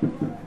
Wow.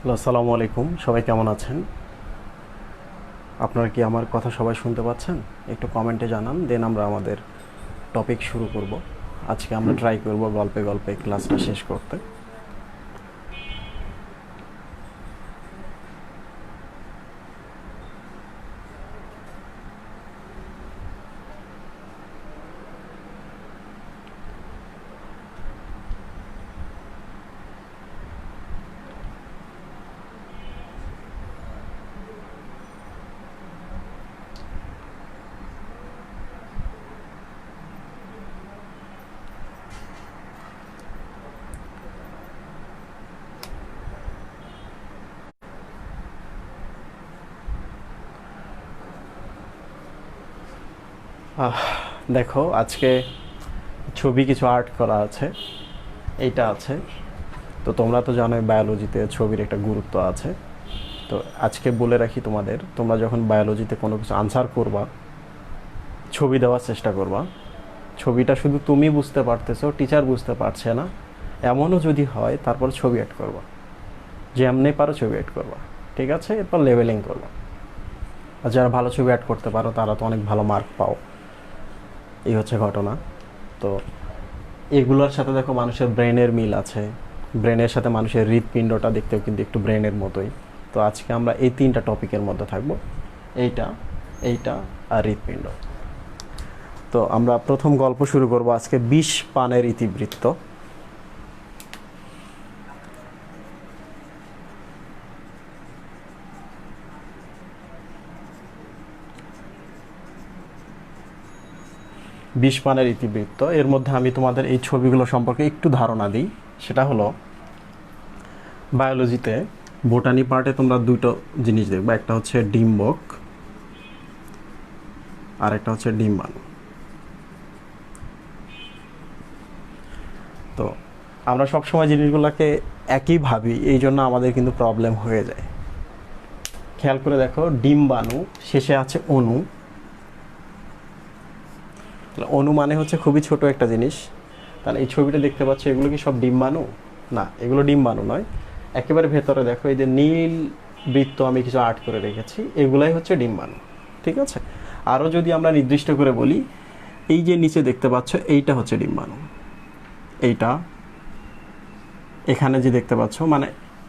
Hello, আসসালামু আলাইকুম। সবাই কেমন আছেন? আপনারা কি আমার কথা সবাই শুনতে পাচ্ছেন? একটু কমেন্টে জানান, দেন আমরা আমাদের টপিক শুরু করব। আজকে আমরা ট্রাই করব গল্পে গল্পে ক্লাসটা শেষ করতে। দেখো, আজকে ছবি কিছু আর্ট করা আছে। এইটা আছে। তো তোমরা তো জানোই বায়োলজিতে ছবির একটা গুরুত্ব আছে। তো আজকে বলে রাখি তোমাদের, তোমরা যখন বায়োলজিতে কোনো কিছু আনসার করবা, ছবি দেওয়ার চেষ্টা করবা। ছবিটা শুধু তুমি বুঝতে পারতেছো, টিচার বুঝতে পারছে না, এমনও যদি হয় তারপর ছবি অ্যাড করবা। যেমনি পারো ছবি অ্যাড করবা, ঠিক আছে? এরপর লেভেলিং করবা। আর যারা ভালো ছবি অ্যাড করতে পারো তারা তো অনেক ভালো মার্ক পাও। এই হচ্ছে ঘটনা। তো এগুলোর সাথে দেখো মানুষের ব্রেনের মিল আছে। ব্রেনের সাথে মানুষের হৃৎপিণ্ডটা দেখতেও কিন্তু একটু ব্রেনের মতোই। তো আজকে আমরা এই তিনটা টপিকের মধ্যে থাকবো, এইটা, এইটা আর হৃৎপিণ্ড। তো আমরা প্রথম গল্প শুরু করব আজকে, বিষ পানের ইতিবৃত্ত। বিষ পানের ইতিবৃত্ত। এর মধ্যে আমি তোমাদের এই ছবিগুলো সম্পর্কে একটু ধারণা দিই। সেটা হলো, বায়োলজিতে বোটানি পার্টে তোমরা দুটো জিনিস দেখবে, একটা হচ্ছে ডিম্বক আর একটা হচ্ছে ডিম্বাণু। তো আমরা সবসময় জিনিসগুলোকে একই ভাবি, এই জন্য আমাদের কিন্তু প্রবলেম হয়ে যায়। খেয়াল করে দেখো, ডিম্বাণু শেষে আছে অণু। অণু মানে হচ্ছে খুবই ছোট একটা জিনিস। তাহলে এই ছবিটা দেখতে পাচ্ছ, এগুলো কি সব ডিম্বাণু? না, এগুলো ডিম্বাণু নয়। একেবারে ভেতরে দেখো, এই যে নীল বৃত্ত আমি কিছু আর্ট করে রেখেছি, এগুলাই হচ্ছে ডিম্বাণু। ঠিক আছে? আরও যদি আমরা নির্দিষ্ট করে বলি, এই যে নিচে দেখতে পাচ্ছ, এইটা হচ্ছে ডিম্বাণু। এইটা এখানে যে দেখতে পাচ্ছ, মানে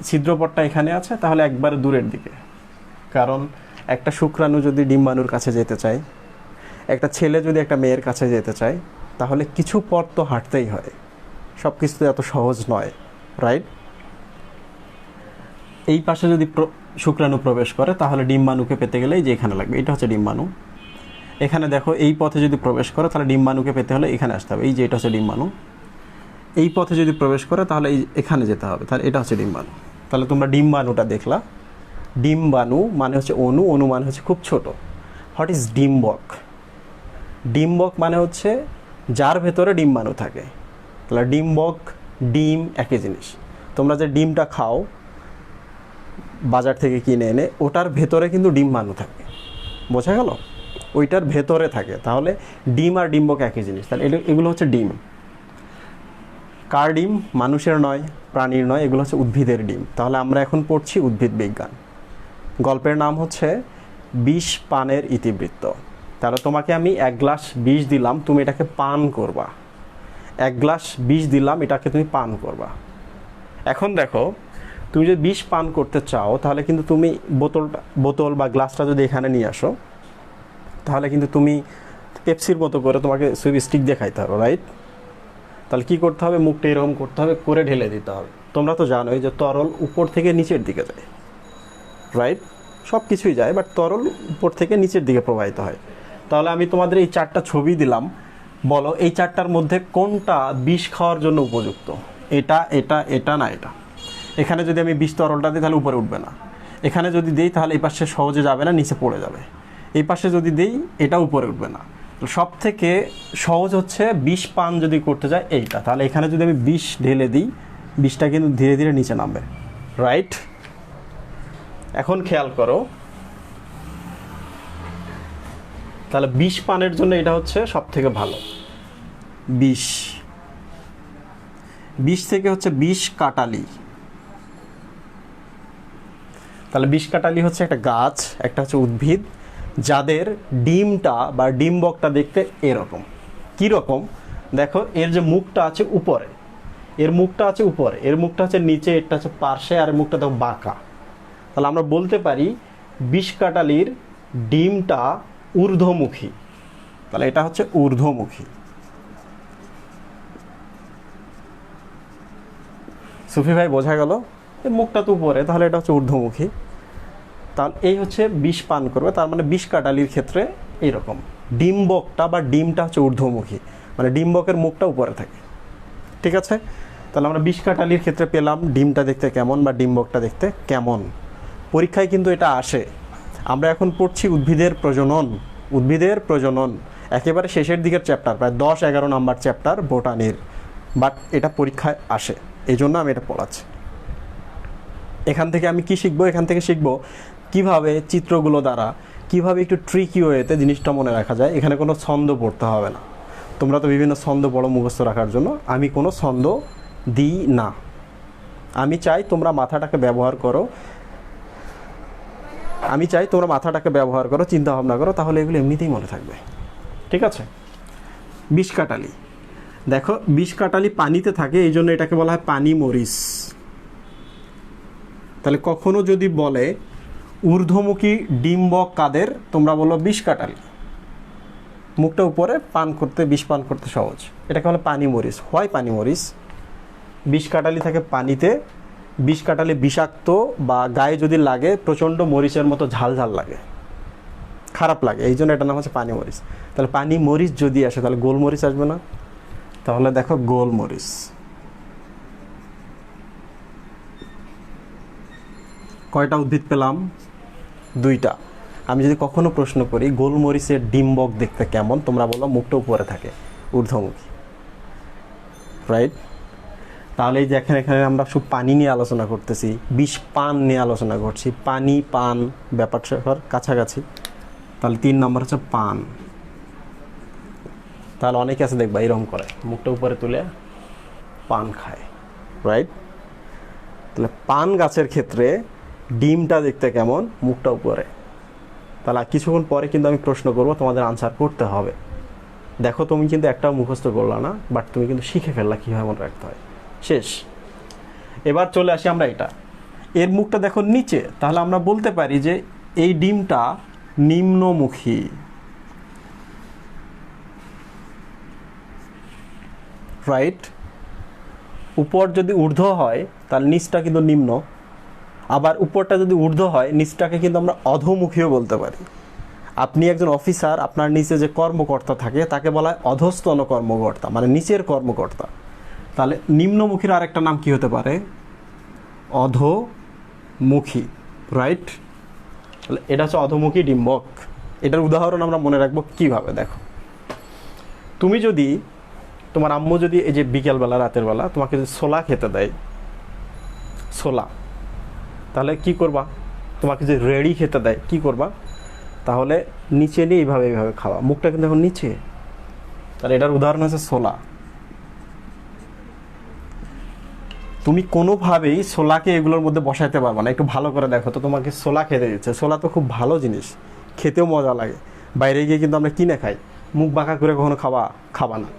ছিদ্রপটটা এখানে আছে, তাহলে একবারে দূরের দিকে। কারণ একটা শুক্রাণু যদি ডিম্বাণুর কাছে যেতে চায়, একটা ছেলে যদি একটা মেয়ের কাছে যেতে চায়, তাহলে কিছু পথ তো হাঁটতেই হয়। সব কিছু তো এত সহজ নয়, রাইট? এই পাশে যদি শুক্রাণু প্রবেশ করে, তাহলে ডিম্বাণুকে পেতে গেলে এই যে এখানে লাগবে, এটা হচ্ছে ডিম্বাণু। এখানে দেখো, এই পথে যদি প্রবেশ করে, তাহলে ডিম্বাণুকে পেতে হলে এখানে আসতে হবে, এই যে এটা হচ্ছে ডিম্বাণু। এই পথে যদি প্রবেশ করে, তাহলে এই এখানে যেতে হবে, তাহলে এটা হচ্ছে ডিম্বাণু। তাহলে তোমরা ডিম্বাণুটা দেখলা। ডিম্বাণু মানে হচ্ছে অণু, অণু মানে হচ্ছে খুব ছোট। What is ডিম্বক? ডিম্বক মানে হচ্ছে যার ভেতরে ডিম্বাণু থাকে। তাহলে ডিম্বক, ডিম একই জিনিস। তোমরা যে ডিমটা খাও বাজার থেকে কিনে এনে, ওটার ভেতরে কিন্তু ডিম্বাণু থাকে। বোঝা গেল? ওইটার ভেতরে থাকে। তাহলে ডিম আর ডিম্বক একই জিনিস। তাহলে এগুলো হচ্ছে ডিম। কার ডিম? মানুষের নয়, প্রাণীর নয়, এগুলো হচ্ছে উদ্ভিদের ডিম। তাহলে আমরা এখন পড়ছি উদ্ভিদ বিজ্ঞান। গল্পের নাম হচ্ছে বিষ পানের ইতিবৃত্ত। তাহলে তোমাকে আমি 1 গ্লাস বিষ দিলাম, তুমি এটাকে পান করবা। 1 গ্লাস বিষ দিলাম, এটাকে তুমি পান করবা। এখন দেখো, তুমি যদি বিষ পান করতে চাও, তাহলে কিন্তু তুমি বোতল বা গ্লাসটা যদি এখানে নিয়ে আসো, তাহলে কিন্তু তুমি পেপসির মতো করে তোমাকে সুইপ স্টিক দিয়ে খাইতে হবে, রাইট? তাহলে কী করতে হবে? মুখটা এরকম করতে হবে, করে ঢেলে দিতে হবে। তোমরা তো জানোই যে তরল উপর থেকে নিচের দিকে যায়, রাইট? সব কিছুই যায়, বাট তরল উপর থেকে নিচের দিকে প্রবাহিত হয়। তাহলে আমি তোমাদের এই 4টা ছবি দিলাম, বলো এই 4টার মধ্যে কোনটা বিষ খাওয়ার জন্য উপযুক্ত? এটা, এটা, এটা, না এটা? এখানে যদি আমি বিষ তরলটা দিই, তাহলে উপরে উঠবে না। এখানে যদি দিই, তাহলে এই পাশে সহজে যাবে না, নিচে পড়ে যাবে। এই পাশে যদি দিই, এটা উপরে উঠবে না। তো সব থেকে সহজ হচ্ছে বিষ পান যদি করতে যায় এইটা। তাহলে এখানে যদি আমি বিষ ঢেলে দিই, বিষটা কিন্তু ধীরে ধীরে নিচে নামবে, রাইট? এখন খেয়াল করো, তাহলে বিষ পানের জন্য এটা হচ্ছে সব থেকে ভালো। বিষ, বিষ থেকে হচ্ছে বিষ কাটালি। তাহলে বিষকাটালি হচ্ছে একটা গাছ, একটা হচ্ছে উদ্ভিদ, যাদের ডিমটা বা ডিম্বকটা দেখতে এরকম। কীরকম? দেখো, এর যে মুখটা আছে উপরে, এর মুখটা আছে উপরে, এর মুখটা হচ্ছে নিচে, এটা হচ্ছে পার্শ্বে, আর মুখটা দেখো বাঁকা। তাহলে আমরা বলতে পারি বিষকাটালির ডিমটা ঊর্ধ্বমুখী। তাহলে এটা হচ্ছে ঊর্ধ্বমুখী। সুফি ভাই বোঝা গেল? এর মুখটা তো উপরে, তাহলে এটা হচ্ছে ঊর্ধ্বমুখী। তাহলে এই হচ্ছে বিষ পান করবে, তার মানে বিষকাটালির ক্ষেত্রে এইরকম ডিম্বকটা বা ডিমটা হচ্ছে ঊর্ধ্বমুখী, মানে ডিম্বকের মুখটা উপরে থাকে। ঠিক আছে? তাহলে আমরা বিষকাটালির ক্ষেত্রে পেলাম ডিমটা দেখতে কেমন বা ডিম্বকটা দেখতে কেমন। পরীক্ষায় কিন্তু এটা আসে। আমরা এখন পড়ছি উদ্ভিদের প্রজনন। উদ্ভিদের প্রজনন একেবারে শেষের দিকের চ্যাপ্টার, প্রায় 10-11 নাম্বার চ্যাপ্টার বোটানির, বাট এটা পরীক্ষায় আসে, এই জন্য আমি এটা পড়াচ্ছি। এখান থেকে আমি কি শিখবো? এখান থেকে শিখবো কিভাবে চিত্রগুলো দ্বারা কিভাবে একটু ট্রিকি ওয়েতে জিনিসটা মনে রাখা যায়। এখানে কোনো ছন্দ পড়তে হবে না। তোমরা তো বিভিন্ন ছন্দ পড়ো মুখস্থ রাখার জন্য, আমি কোনো ছন্দ দিই না। আমি চাই তোমরা মাথাটাকে ব্যবহার করো, চিন্তা ভাবনা করো, তাহলে এগুলো এমনিতেই মনে থাকবে। ঠিক আছে? বিষকাটালি, দেখো বিষকাটালি পানিতে থাকে, এই জন্য এটাকে বলা হয় পানি মরিচ। তাহলে কখনো যদি বলে ঊর্ধ্বমুখী ডিম্বক কাদের, তোমরা বলো বিষকাটালি। মুখটা উপরে, পান করতে, বিষ পান করতে সহজ, এটাকে বলে পানি মরিচ। হয় পানি মরিচ। বিষকাটালি থাকে পানিতে। বিষকাটালি বিষাক্ত, বা গায়ে যদি লাগে প্রচণ্ড মরিচের মতো ঝাল ঝাল লাগে, খারাপ লাগে, এই জন্য এটার নাম হচ্ছে পানি মরিচ। তাহলে পানি মরিচ যদি আসে তাহলে গোলমরিচ আসবে না? তাহলে দেখো গোলমরিচ। কয়টা উদ্ভিদ পেলাম? 2টা। আমি যদি কখনো প্রশ্ন করি গোলমরিচের ডিম্বক দেখতে কেমন, তোমরা বলো মুখটা উপরে থাকে, ঊর্ধ্বমুখী। রাইট? তাহলে এই যে এখানে আমরা শুধু পানি নিয়ে আলোচনা করতেছি, বিষ পান নিয়ে আলোচনা করছি, পানি পান ব্যাপারটা কাছাকাছি। তাহলে 3 নম্বর হচ্ছে পান। তাহলে অনেকে আছে দেখবা এরকম করে, মুখটা উপরে তুলে পান খায়। রাইট? তাহলে পান গাছের ক্ষেত্রে ডিমটা দেখতে কেমন, মুখটা উপরে। তাহলে কিছুক্ষণ পরে কিন্তু আমি প্রশ্ন করব, তোমাদের আনসার করতে হবে। দেখো তুমি কিন্তু একটাও মুখস্থ করলা না, বাট তুমি কিন্তু শিখে ফেললা কীভাবে মনে রাখতে হয়। শেষ। এবার চলে আসি আমরা এটা, এর মুখটা দেখো নিচে, তাহলে আমরা বলতে পারি যে এই ডিমটা নিম্নমুখী। রাইট? উপর যদি ঊর্ধ্ব হয় তাহলে নিচটা কিন্তু নিম্ন, আবার উপরটা যদি ঊর্ধ্ব হয় নিচটাকে কিন্তু আমরা অধোমুখীও বলতে পারি। আপনি একজন অফিসার, আপনার নিচে যে কর্মকর্তা থাকে তাকে বলা হয় অধস্তন কর্মকর্তা, মানে নিচের কর্মকর্তা। তাহলে নিম্নমুখীর আরেকটা নাম কি হতে পারে? অধোমুখী। রাইট? তাহলে এটা হচ্ছে অধোমুখী ডিম্বক। এটার উদাহরণ আমরা মনে রাখবো কিভাবে? দেখো, তুমি যদি, তোমার আম্মু যদি এই যে বিকেলবেলা রাতের বেলা তোমাকে যদি ছোলা খেতে দেয়, ছোলা, তাহলে কি করবা? তোমাকে যদি রেডি খেতে দেয় কি করবা? তাহলে নিচে নিয়ে এইভাবে খাওয়া, মুখটা কিন্তু এখন নিচে। তাহলে এটার উদাহরণ হচ্ছে ছোলা। তুমি কোনোভাবেই ছোলাকে এগুলোর মধ্যে বসাইতে পারবে না। একটু ভালো করে দেখো তো, তোমাকে ছোলা খেতে দিচ্ছে, ছোলা তো খুব ভালো জিনিস, খেতেও মজা লাগে। বাইরে গিয়ে কিন্তু আমরা কিনে খাই, মুখ বাঁকা করে কখনো খাবা না,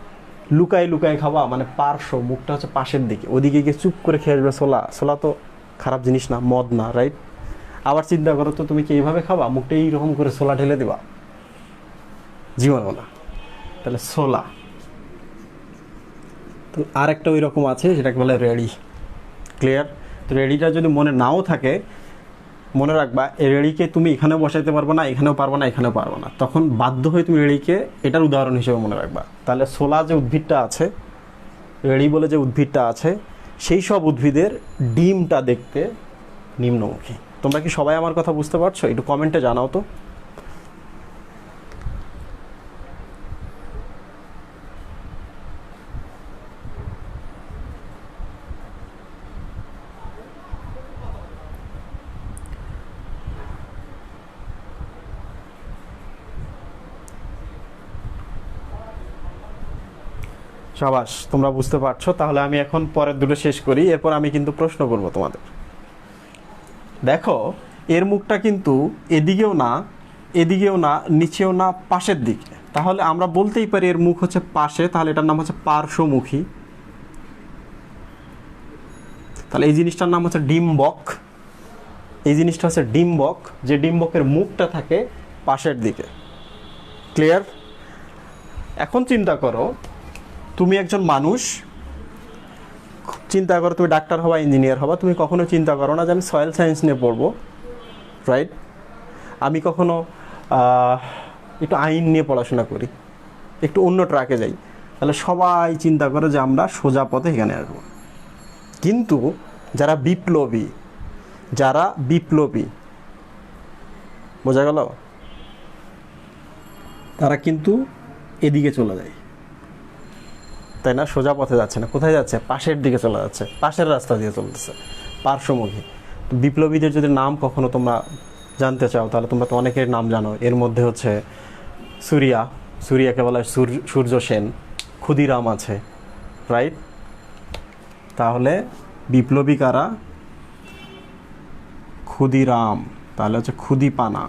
লুকাই লুকাই খাওয়া, মানে পার্শ্ব, মুখটা হচ্ছে পাশের দিকে, ওদিকে গিয়ে চুপ করে খেয়ে আসবে ছোলা। ছোলা তো খারাপ জিনিস না, মদ না। রাইট? আবার চিন্তা করো তো, তুমি কি এইভাবে খাবা, মুখটা এইরকম করে ছোলা ঢেলে দিবা? জীবনও না। তাহলে ছোলা। তো আর একটা ওই রকম আছে, সেটাকে বলে রেডি। ক্লিয়ার? তো রেডিটা যদি মনে নাও থাকে, মনে রাখবা এই রেডিকে তুমি এখানেও বসাইতে পারবো না, এখানেও পারবো না, এখানেও পারবো না, তখন বাধ্য হয়ে তুমি রেডিকে এটার উদাহরণ হিসেবে মনে রাখবা। তাহলে ছোলা যে উদ্ভিদটা আছে, রেডি বলে যে উদ্ভিদটা আছে, সেই সব উদ্ভিদের ডিমটা দেখতে নিম্নমুখী। তোমরা কি সবাই আমার কথা বুঝতে পারছো? একটু কমেন্টে জানাও তো। সাবাস, তোমরা বুঝতে পারছো। তাহলে আমি এখন পরের দুটো শেষ করি, এরপর আমি কিন্তু প্রশ্ন করব তোমাদের। দেখো, এর মুখটা কিন্তু এদিকেও না, এদিকেও না, নিচেও না, পাশের দিকে। তাহলে আমরা বলতেই পারি এর মুখ হচ্ছে পাশে, তাহলে এটার নাম হচ্ছে পার্শ্বমুখী। তাহলে এই জিনিসটার নাম হচ্ছে ডিম্বক। এই জিনিসটা হচ্ছে ডিম্বক, যে ডিম্বকের মুখটা থাকে পাশের দিকে। ক্লিয়ার? এখন চিন্তা করো, তুমি একজন মানুষ, চিন্তা করো তুমি ডাক্তার হবা, ইঞ্জিনিয়ার হবা, তুমি কখনো চিন্তা করো না যে আমি সয়েল সায়েন্স নিয়ে পড়বো, রাইট? আমি কখনো একটু আইন নিয়ে পড়াশোনা করি, একটু অন্য ট্র্যাকে যাই। তাহলে সবাই চিন্তা করে যে আমরা সোজা পথে এখানে আসবো। কিন্তু যারা বিপ্লবী, যারা বিপ্লবী, বোঝা গেল, তারা কিন্তু এদিকে চলে যায়, তাই না? সোজা পথে যাচ্ছে না, কোথায় যাচ্ছে? পাশের দিকে চলে যাচ্ছে, পাশের রাস্তা দিয়ে চলতেছে, পার্শ্বমুখী। তো বিপ্লবীদের যদি নাম কখনো তোমরা জানতে চাও, তাহলে তোমরা তো অনেকের নাম জানো। এর মধ্যে হচ্ছে সুরিয়াকে বলা হয় সূর্য সেন, ক্ষুদিরাম আছে, রাইট? তাহলে বিপ্লবী কারা? ক্ষুদিরাম, তাহলে হচ্ছে ক্ষুদিপানা।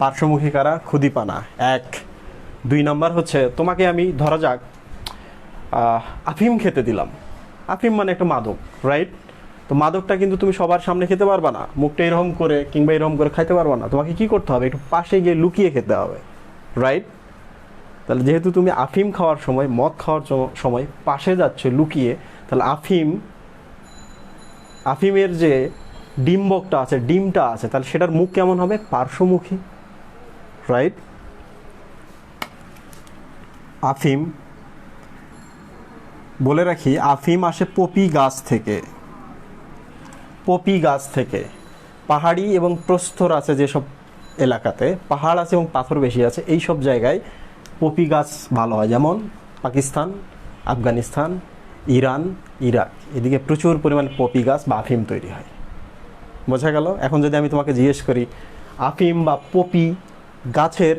পার্শ্বমুখী কারা? ক্ষুদিপানা। 1 2 নাম্বার হচ্ছে, তোমাকে আমি ধরা যাক আফিম খেতে দিলাম। আফিম মানে একটা মাদক, রাইট? তো মাদকটা কিন্তু তুমি সবার সামনে খেতে পারবা না, মুখটা এরকম করে কিংবা এরকম করে খাইতে পারবা না। তোমাকে কি করতে হবে? একটু পাশে গিয়ে লুকিয়ে খেতে হবে, রাইট? তাহলে যেহেতু তুমি আফিম খাওয়ার সময়, মদ খাওয়ার সময় পাশে যাচ্ছে লুকিয়ে, তাহলে আফিমের যে ডিম্বকটা আছে, ডিমটা আছে, তাহলে সেটার মুখ কেমন হবে? পার্শ্বমুখী, রাইট? আফিম, বলে রাখি, আফিম আসে পপি গাছ থেকে। পপি গাছ থেকে। পাহাড়ি এবং প্রস্তর আছে যেসব এলাকাতে, পাহাড় আছে এবং পাথর বেশি আছে, এই সব জায়গায় পপি গাছ ভালো হয়। যেমন পাকিস্তান, আফগানিস্তান, ইরান, ইরাক, এদিকে প্রচুর পরিমাণে পপি গাছ বা আফিম তৈরি হয়। বোঝা গেল? এখন যদি আমি তোমাকে জিজ্ঞেস করি আফিম বা পপি গাছের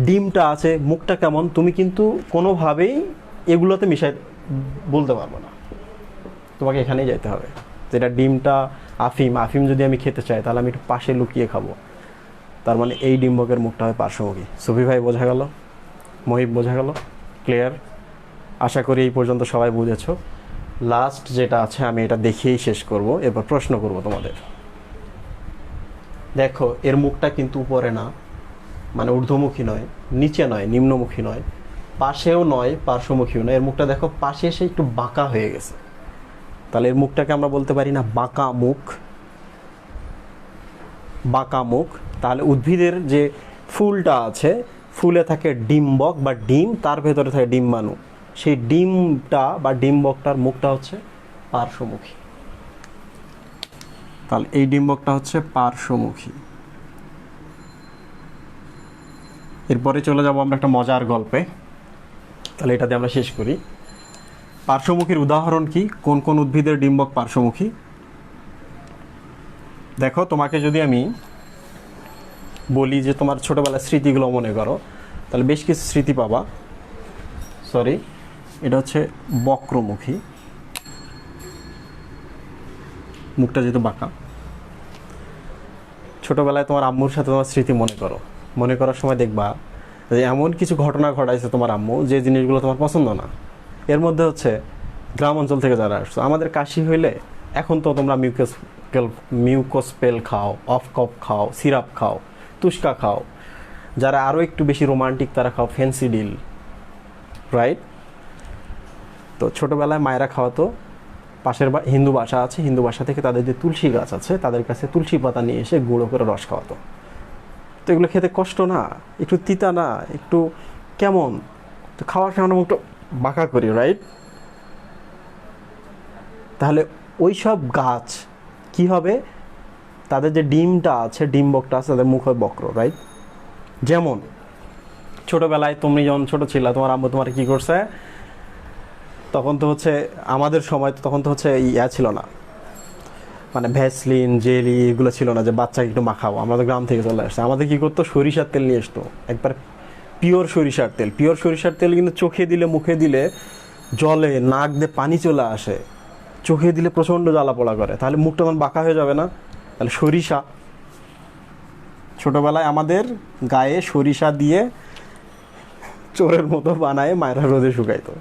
ডিমটা আছে, মুখটা কেমন, তুমি কিন্তু কোনোভাবেই এগুলোতে মিশাই বলতে পারবো না, তোমাকে এখানেই যেতে হবে। যেটা ডিমটা আফিম যদি আমি খেতে চাই, তাহলে আমি একটু পাশে লুকিয়ে খাবো। তার মানে এই ডিম্বকের মুখটা হয় পার্শ্বমুখী। সুফি ভাই বোঝা গেল? মহিব বোঝা গেল? ক্লিয়ার? আশা করি এই পর্যন্ত সবাই বুঝেছো। লাস্ট যেটা আছে আমি এটা দেখিয়েই শেষ করব, এরপর প্রশ্ন করব তোমাদের। দেখো, এর মুখটা কিন্তু উপরে না, মানে ঊর্ধ্বমুখী নয়, নিচে নয়, নিম্নমুখী নয়, পাশেও নয়, পার্শ্বমুখীও নয়। এর মুখটা দেখো পাশে এসে একটু বাঁকা হয়ে গেছে। তাহলে এর মুখটাকে আমরা বলতে পারি না বাঁকা মুখ? বাঁকা মুখ। তাহলে উদ্ভিদের যে ফুলটা আছে, ফুলে থাকে ডিম্বক বা ডিম, তার ভেতরে থাকে ডিম্বাণু। সেই ডিমটা বা ডিম্বকটার মুখটা হচ্ছে পার্শ্বমুখী। তাহলে এই ডিম্বকটা হচ্ছে পার্শ্বমুখী। এরপরে চলে যাব আমরা একটা মজার গল্পে। তাহলে এটা দিয়ে আমরা শেষ করি। পার্শ্বমুখীর উদাহরণ কি? কোন কোন উদ্ভিদের ডিম্বক পার্শ্বমুখী? দেখো, তোমাকে যদি আমি বলি যে তোমার ছোটবেলার স্মৃতিগুলো মনে করো, তাহলে বেশ কিছু স্মৃতি পাবা। সরি, এটা হচ্ছে বক্রমুখী, মুখটা যেহেতু বাঁকা। ছোটবেলায় তোমার আম্মুর সাথে তোমার স্মৃতি মনে করো, মনে করার সময় দেখবা যে এমন কিছু ঘটনা ঘটাইছে তোমার আম্মু, যে জিনিসগুলো তোমার পছন্দ না। এর মধ্যে হচ্ছে গ্রাম অঞ্চল থেকে যারা আসছো, আমাদের কাশি হইলে এখন তো তোমরা মিউকোস্পেল খাও, অফ কফ খাও, সিরাপ খাও, তুস্কা খাও। যারা আরও একটু বেশি রোমান্টিক তারা খাও ফেন্সিডিল, রাইট? তো ছোটোবেলায় মায়েরা খাওয়াতো, পাশের হিন্দু বাসা আছে, হিন্দু বাসা থেকে তাদের যে তুলসী গাছ আছে, তাদের কাছে তুলসী পাতা নিয়ে এসে গুঁড়ো করে রস খাওয়াতো। তো এগুলো খেতে কষ্ট না, একটু তিতা না, একটু কেমন, তো খাওয়ার সময় আমরা একটু বাঁকা করি, রাইট? তাহলে ওই সব গাছ কি হবে? তাদের যে ডিমটা আছে, ডিম্বকটা আছে, তাদের মুখ হয় বক্র, রাইট? যেমন ছোটোবেলায় তুমি যখন ছোটো ছিলা, তোমার আম্মু তোমার কী করছে, তখন তো হচ্ছে আমাদের সময় তো তখন তো হচ্ছে ইয়া ছিল না, মানে ভ্যাসলিন, জেলি এগুলো ছিল না যে বাচ্চাকে একটু মাখাবো। আমাদের গ্রাম থেকে চলে আসছে, আমাদের কী করতো, সরিষার তেল নিয়ে আসতো, একবার পিওর সরিষার তেল। পিওর সরিষার তেল কিন্তু চোখে দিলে, মুখে দিলে জলে, নাক দিয়ে পানি চলে আসে, চোখে দিলে প্রচণ্ড জ্বালা পোড়া করে, তাহলে মুখটা তখন বাঁকা হয়ে যাবে না? তাহলে সরিষা, ছোটোবেলায় আমাদের গায়ে সরিষা দিয়ে চোরের মতো বানায় মায়েরা রোদে শুকাইতো।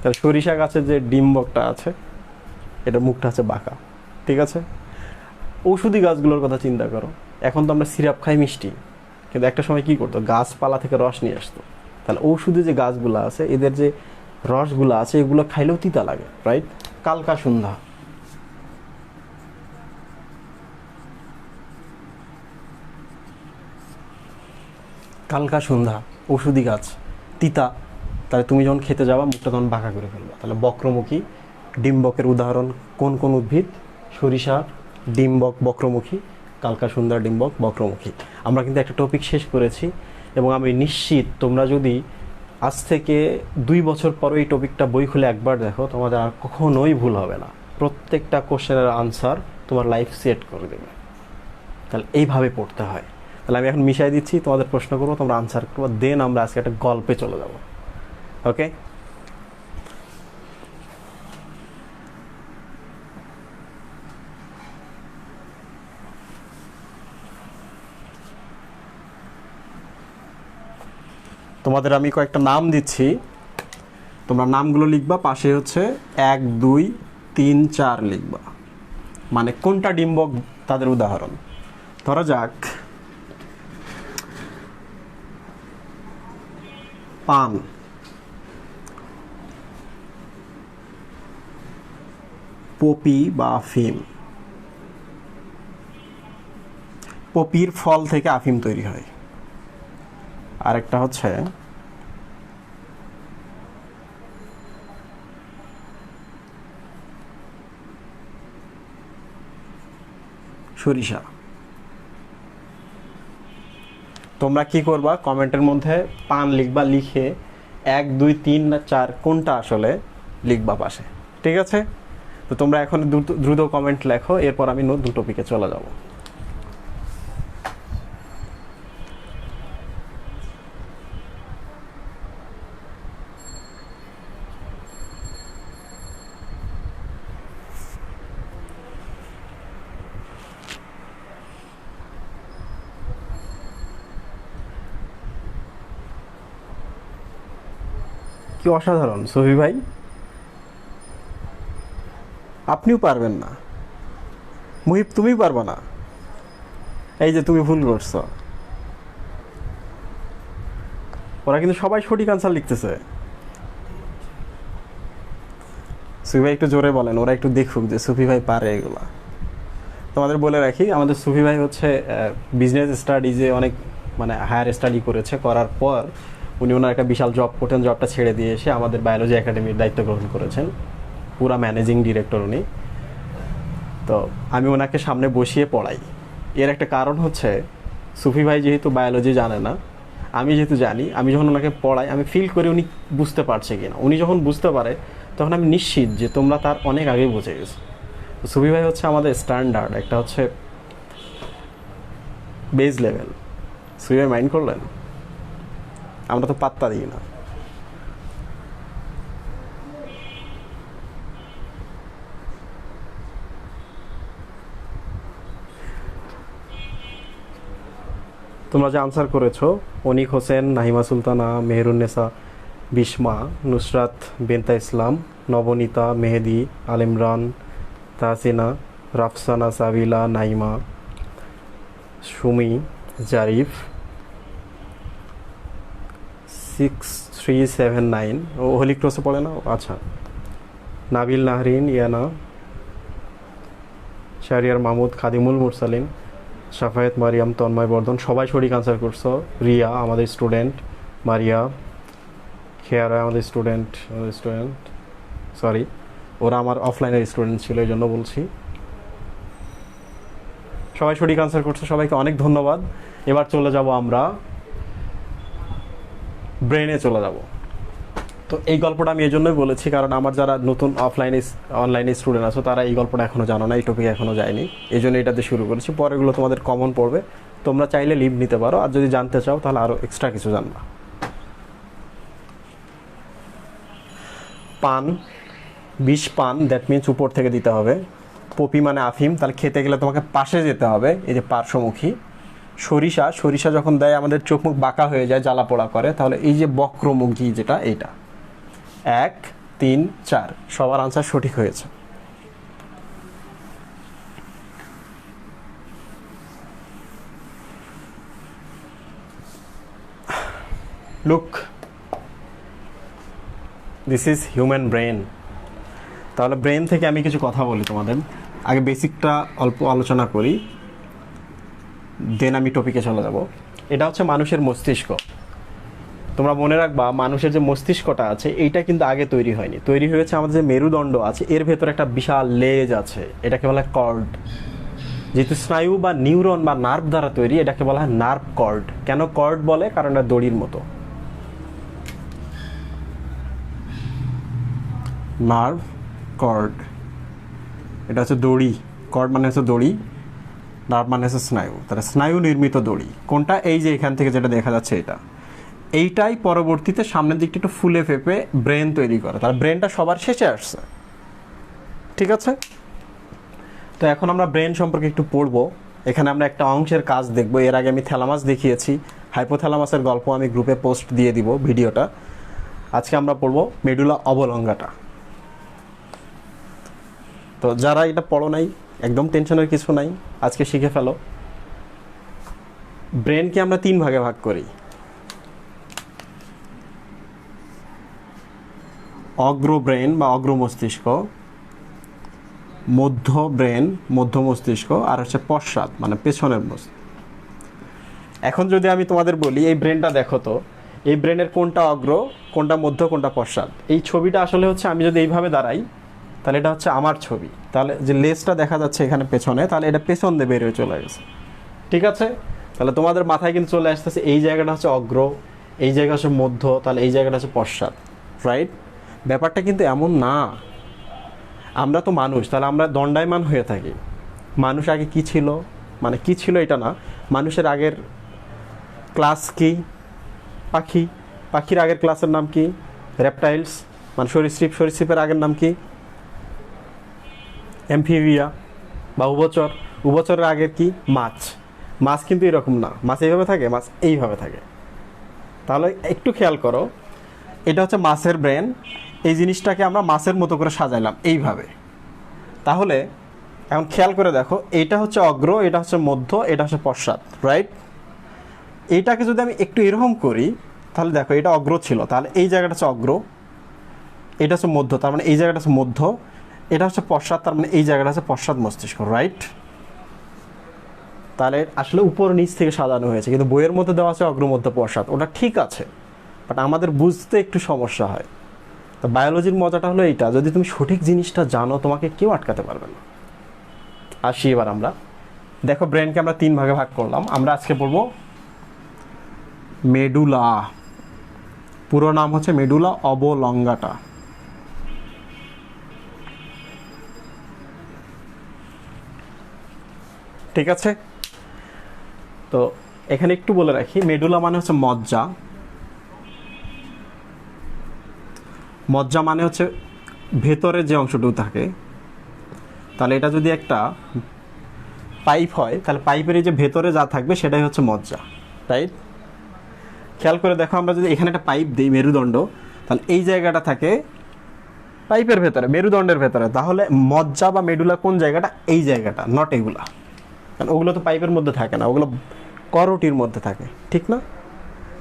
তাহলে সরিষা গাছের যে ডিম্বকটা আছে এটা মুখটা আছে বাঁকা, ঠিক আছে? ঔষধি গাছগুলোর কথা চিন্তা করো, এখন তো আমরা সিরাপ খাই মিষ্টি, কিন্তু একটা সময় কী করতো, গাছপালা থেকে রস নিয়ে আসতো। তাহলে ঔষধি যে গাছগুলো আছে এদের যে রসগুলো আছে এগুলো খাইলেও তিতা লাগে, রাইট? কালকা সন্ধ্যা, কালকা সন্ধ্যা ঔষধি গাছ, তিতা। তাহলে তুমি যখন খেতে যাবা মুখটা তখন বাঁকা করে ফেলবা। তাহলে বক্রমুখী ডিম্বকের উদাহরণ কোন কোন উদ্ভিদ? সরিষা, ডিম্বক বক্রমুখী, কালকা সন্ধ্যা ডিম্বক বক্রমুখী। আমরা কিন্তু একটা টপিক শেষ করেছি এবং আমি নিশ্চিত তোমরা যদি আজ থেকে 2 বছর পর এই টপিকটা বই খুলে একবার দেখো, তোমাদের আর কখনোই ভুল হবে না। প্রত্যেকটা কোশ্চেনের আনসার তোমার লাইফ সেট করে দেবে। তাহলে এইভাবে পড়তে হয়। তাহলে আমি এখন মিশাই দিচ্ছি, তোমাদের প্রশ্ন করবো, তোমরা আনসার করবো, দেন আমরা আজকে একটা গল্পে চলে যাব। ওকে? তোমাদের আমি কয়েকটা নাম দিচ্ছি, তোমরা নামগুলো লিখবা, পাশে হচ্ছে 1 2 3 4 লিখবা, মানে কোনটা ডিম্বক তাদের উদাহরণ। ধরা যাক পান, পপি বা আফিম। পপির ফল থেকে আফিম তৈরি হয়। আরেকটা হচ্ছে সরিষা। তোমরা কি করবা, কমেন্টের মধ্যে পান লিখবা, লিখে 1 2 3 না 4 কোনটা আসলে লিখবা পাশে, ঠিক আছে? তো তোমরা এখন দ্রুত কমেন্ট লেখো, এরপর আমি নতুন টপিকে চলে যাব। কি অসাধারণ সফি ভাই, আপনিও পারবেন না? মুহিব তুমি পারবা না? এই যে তুমি ভুল করছো। ওরা কিন্তু সবাই সঠিক আনসার লিখতেছে। সুফি ভাই একটু জোরে বলেন, ওরা একটু দেখুক যে সুফি ভাই পারে এগুলা। তোমাদের বলে রাখি, আমাদের সুফি ভাই হচ্ছে বিজনেস স্টাডিজে অনেক মানে হায়ার স্টাডি করেছে, করার পর উনি ওনার একটা বিশাল জব করতেন, জবটা ছেড়ে দিয়ে এসে আমাদের বায়োলজি একাডেমির দায়িত্ব গ্রহণ করেছেন, পুরা ম্যানেজিং ডিরেক্টর উনি। তো আমি ওনাকে সামনে বসিয়ে পড়াই। এর একটা কারণ হচ্ছে সুফি ভাই যেহেতু বায়োলজি জানে না, আমি যেহেতু জানি, আমি যখন ওনাকে পড়াই আমি ফিল করি উনি বুঝতে পারছে কিনা। উনি যখন বুঝতে পারে তখন আমি নিশ্চিত যে তোমরা তার অনেক আগে বুঝে গেছো। তো সুফি ভাই হচ্ছে আমাদের স্ট্যান্ডার্ড, একটা হচ্ছে বেস লেভেল। সুফি ভাই মাইন্ড করলেন? আমরা তো পাত্তা দিই না। তোমরা যে আনসার করেছো, অনিক হোসেন, নাহিমা সুলতানা, মেহেরুন্নেসা, বিস্মা, নুসরাত বেন্তা ইসলাম, নবনীতা, মেহেদি, আল ইমরান, তাহসিনা, রাফসানা, সাবিলা, নাইমা, সুমি, জারিফ, 6379, ও হোলি ক্রসে পড়ে না? আচ্ছা, নাবিল, নাহরিন, ইয়ানা, শাহরিয়ার মাহমুদ, খাদিমুল মুরসালিন, শাফায়েত, মারিয়াম, তন্ময় বর্ধন, সবাই সঠিক আনসার করছো। রিয়া আমাদের স্টুডেন্ট, মারিয়া, খেয়ারা আমাদের স্টুডেন্ট সরি, ওরা আমার অফলাইনের স্টুডেন্ট ছিল, এই জন্য বলছি। সবাই সঠিক আনসার করছো, সবাইকে অনেক ধন্যবাদ। এবার চলে যাব আমরা ব্রেনে চলে যাব। তো এই গল্পটা আমি এই জন্যই বলেছি কারণ আমার যারা নতুন অনলাইনে স্টুডেন্ট আছো তারা এই গল্পটা এখনও জানো না, এই টপিক এখনও যায়নি, এই জন্য এটাতে শুরু করেছি। পরেগুলো তোমাদের কমন পড়বে, তোমরা চাইলে লিভ নিতে পারো, আর যদি জানতে চাও তাহলে আরও এক্সট্রা কিছু জানবা। পান, বিষ পান, দ্যাট মিনস উপর থেকে দিতে হবে। পপি মানে আফিম, তাহলে খেতে গেলে তোমাকে পাশে যেতে হবে, এই যে পার্শ্বমুখী। সরিষা, সরিষা যখন দেয় আমাদের চোখ মুখ বাঁকা হয়ে যায়, জ্বালা পোড়া করে, তাহলে এই যে বক্রমুখী যেটা, এইটা। 1 3 4 সবার আনসার সঠিক হয়েছে। Look, this is human brain. তাহলে ব্রেন থেকে আমি কিছু কথা বলি তোমাদের। আগে বেসিকটা অল্প আলোচনা করি, দেন আমি টপিকে চলে যাব। এটা হচ্ছে মানুষের মস্তিষ্ক। তোমরা মনে রাখবা, মানুষের যে মস্তিষ্কটা আছে এইটা কিন্তু আগে তৈরি হয়নি, তৈরি হয়েছে আমাদের যে মেরুদণ্ড আছে এর ভেতরে একটা বিশাল লেজ আছে, এটাকে বলা হয় কর্ড। যেহেতু স্নায়ু বা নিউরন বা নার্ভ দ্বারা তৈরি, এটাকে বলা হয় নার্ভ কর্ড। কেন কর্ড বলে? কারণ এটা দড়ির মতো। নার্ভ কর্ড, এটা হচ্ছে দড়ি। কর্ড মানে হচ্ছে দড়ি, নার্ভ মানে হচ্ছে স্নায়ু। তাহলে স্নায়ু নির্মিত দড়ি কোনটা? এই যে এখান থেকে যেটা দেখা যাচ্ছে এটা, এইটাই পরবর্তীতে সামনের দিকটা একটু ফুলে ফেপে ব্রেন তৈরি করে। তাহলে ব্রেনটা সবার শেষে আসছে, ঠিক আছে? তো এখন আমরা ব্রেন সম্পর্কে একটু পড়বো। এখানে আমরা একটা অংশের কাজ দেখব। এর আগে আমি থ্যালামাস দেখিয়েছি, হাইপোথ্যালামাসের গল্প আমি গ্রুপে পোস্ট দিয়ে দিব ভিডিওটা। আজকে আমরা পড়বো মেডুলা অবলঙ্গাটা। তো যারা এটা পড়ো নাই, একদম টেনশনের কিছু নাই, আজকে শিখে ফেলো। ব্রেনকে আমরা 3 ভাগে ভাগ করি। অগ্র ব্রেন বা অগ্র মস্তিষ্ক, মধ্য ব্রেন মধ্য মস্তিষ্ক, আর হচ্ছে পশ্চাৎ মানে পেছনের মস্তিষ্ক। এখন যদি আমি তোমাদের বলি এই ব্রেনটা দেখো তো, এই ব্রেনের কোনটা অগ্র, কোনটা মধ্য, কোনটা পশ্চাৎ? এই ছবিটা আসলে হচ্ছে, আমি যদি এইভাবে দাঁড়াই তাহলে এটা হচ্ছে আমার ছবি। তাহলে যে লেজটা দেখা যাচ্ছে এখানে পেছনে, তাহলে এটা পেছন দিয়ে বেরিয়ে চলে গেছে, ঠিক আছে? তাহলে তোমাদের মাথায় কিন্তু চলে আসতেছে এই জায়গাটা হচ্ছে অগ্র, এই জায়গা হচ্ছে মধ্য, তাহলে এই জায়গাটা হচ্ছে পশ্চাৎ, রাইট? ব্যাপারটা কিন্তু এমন না। আমরা তো মানুষ, তাহলে আমরা দণ্ডায়মান হয়ে থাকি। মানুষ আগে কি ছিল, মানে কি ছিল এটা না, মানুষের আগের ক্লাস কি? পাখি। পাখির আগের ক্লাসের নাম কি? রেপটাইলস, মানে সরীসৃপ। সরীসৃপের আগের নাম কি? অ্যামফিবিয়া বা উভচর। উভচরের আগের কি? মাছ। মাছ কিন্তু এরকম না, মাছ এইভাবে থাকে, মাছ এইভাবে থাকে। তাহলে একটু খেয়াল করো, এটা হচ্ছে মাছের ব্রেন। এই জিনিসটাকে আমরা মাছের মতো করে সাজাইলাম এইভাবে। তাহলে এখন খেয়াল করে দেখো, এইটা হচ্ছে অগ্র, এটা হচ্ছে মধ্য, এটা হচ্ছে পশ্চাৎ, রাইট? এইটাকে যদি আমি একটু এরকম করি, তাহলে দেখো এটা অগ্র ছিল, তাহলে এই জায়গাটা হচ্ছে অগ্র, এটা হচ্ছে মধ্য, তার মানে এই জায়গাটা হচ্ছে মধ্য, এটা হচ্ছে পশ্চাৎ, তার মানে এই জায়গাটা হচ্ছে পশ্চাৎ মস্তিষ্ক, রাইট? তাহলে আসলে উপর নিচ থেকে সাজানো হয়েছে, কিন্তু বইয়ের মধ্যে দেওয়া আছে অগ্র মধ্য পশ্চাৎ। ওটা ঠিক আছে, বাট আমাদের বুঝতে একটু সমস্যা হয়। তো বায়োলজির মজাটা হলো এইটা, যদি তুমি সঠিক জিনিসটা জানো তোমাকে কেউ আটকাতে পারবে না। আসি এবার আমরা, দেখো ব্রেনকে আমরা 3 ভাগে ভাগ করলাম। আমরা আজকে পড়বো মেডুলা, পুরো নাম হচ্ছে মেডুলা অবলঙ্গাটা। ঠিক আছে? তো এখানে একটু বলে রাখি, মেডুলা মানে হচ্ছে মজ্জা। মজ্জা মানে হচ্ছে ভেতরে যে অংশটুকু থাকে। তাহলে এটা যদি একটা পাইপ হয়, তাহলে পাইপের এই যে ভেতরে যা থাকবে সেটাই হচ্ছে মজ্জা, রাইট? খেয়াল করে দেখো, আমরা যদি এখানে একটা পাইপ দিই মেরুদণ্ড, তাহলে এই জায়গাটা থাকে পাইপের ভেতরে, মেরুদণ্ডের ভেতরে। তাহলে মজ্জা বা মেডুলা কোন জায়গাটা? এই জায়গাটা, নট এগুলা। কারণ ওগুলো তো পাইপের মধ্যে থাকে না, ওগুলো করটির মধ্যে থাকে, ঠিক না?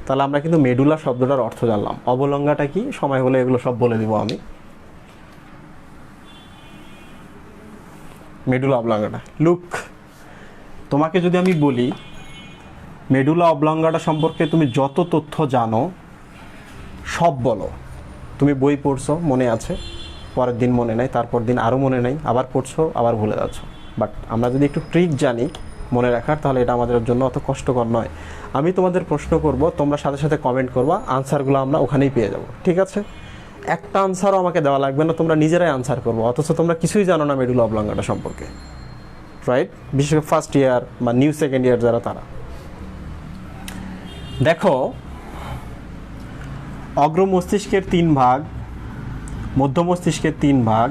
তাহলে আমরা কিন্তু মেডুলা শব্দটার অর্থ জানলাম। অবলঙ্গাটা কি, সময় হলে এগুলো সব বলে দিব আমি। মেডুলা অবলঙ্গাটা, লুক, তোমাকে যদি আমি বলি মেডুলা অবলঙ্গাটা সম্পর্কে তুমি যত তথ্য জানো সব বলো। তুমি বই পড়ছো, মনে আছে, পরের দিন মনে নাই, তারপর দিন আরও মনে নাই, আবার পড়ছো, আবার ভুলে যাচ্ছ। বাট আমরা যদি একটু ট্রিক জানি মনে রাখার, তাহলে এটা আমাদের জন্য অত কষ্টকর নয়। আমি তোমাদের প্রশ্ন করব, তোমরা সাথে সাথে কমেন্ট করবা, আনসারগুলো আমরা ওখানেই পেয়ে যাব, ঠিক আছে? একটা আনসারও আমাকে দেওয়া লাগবে না, তোমরা নিজেরাই আনসার করবো, অথচ তোমরা কিছুই জানো না মেডুলা অবলঙ্গাটা সম্পর্কে, রাইট? বিশেষ করে ফার্স্ট ইয়ার বা নিউ সেকেন্ড ইয়ার যারা, তারা। দেখো, অগ্র মস্তিষ্কের 3 ভাগ, মধ্য মস্তিষ্কের 3 ভাগ,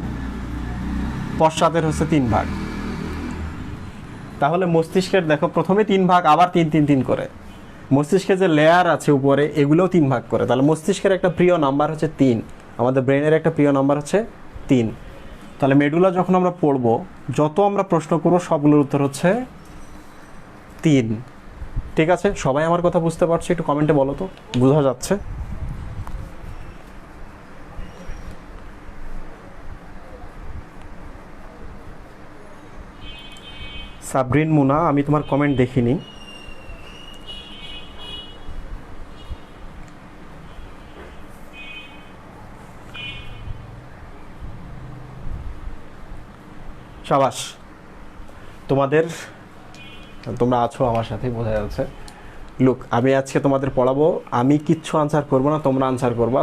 পশ্চাতের হচ্ছে 3 ভাগ। তাহলে মস্তিষ্কের দেখো প্রথমে 3 ভাগ, আবার 3 করে। মস্তিষ্কের যে লেয়ার আছে উপরে এগুলোও 3 ভাগ করে। তাহলে মস্তিষ্কের একটা প্রিয় নাম্বার হচ্ছে 3, আমাদের ব্রেনের একটা প্রিয় নাম্বার হচ্ছে 3। তাহলে মেডুলা যখন আমরা পড়বো, যত আমরা প্রশ্ন করবো সবগুলোর উত্তর হচ্ছে 3। ঠিক আছে, সবাই আমার কথা বুঝতে পারছে? একটু কমেন্টে বলো তো, বোঝা যাচ্ছে? সাবরিন মুনা, আমি তোমার কমেন্ট দেখিনি। সাবাস, তোমরা আছো আমার সাথে, বোঝা যাচ্ছে। লুক, আমি আজকে তোমাদের পড়াবো, আমি কিচ্ছু আনসার করবো না, তোমরা আনসার করবা।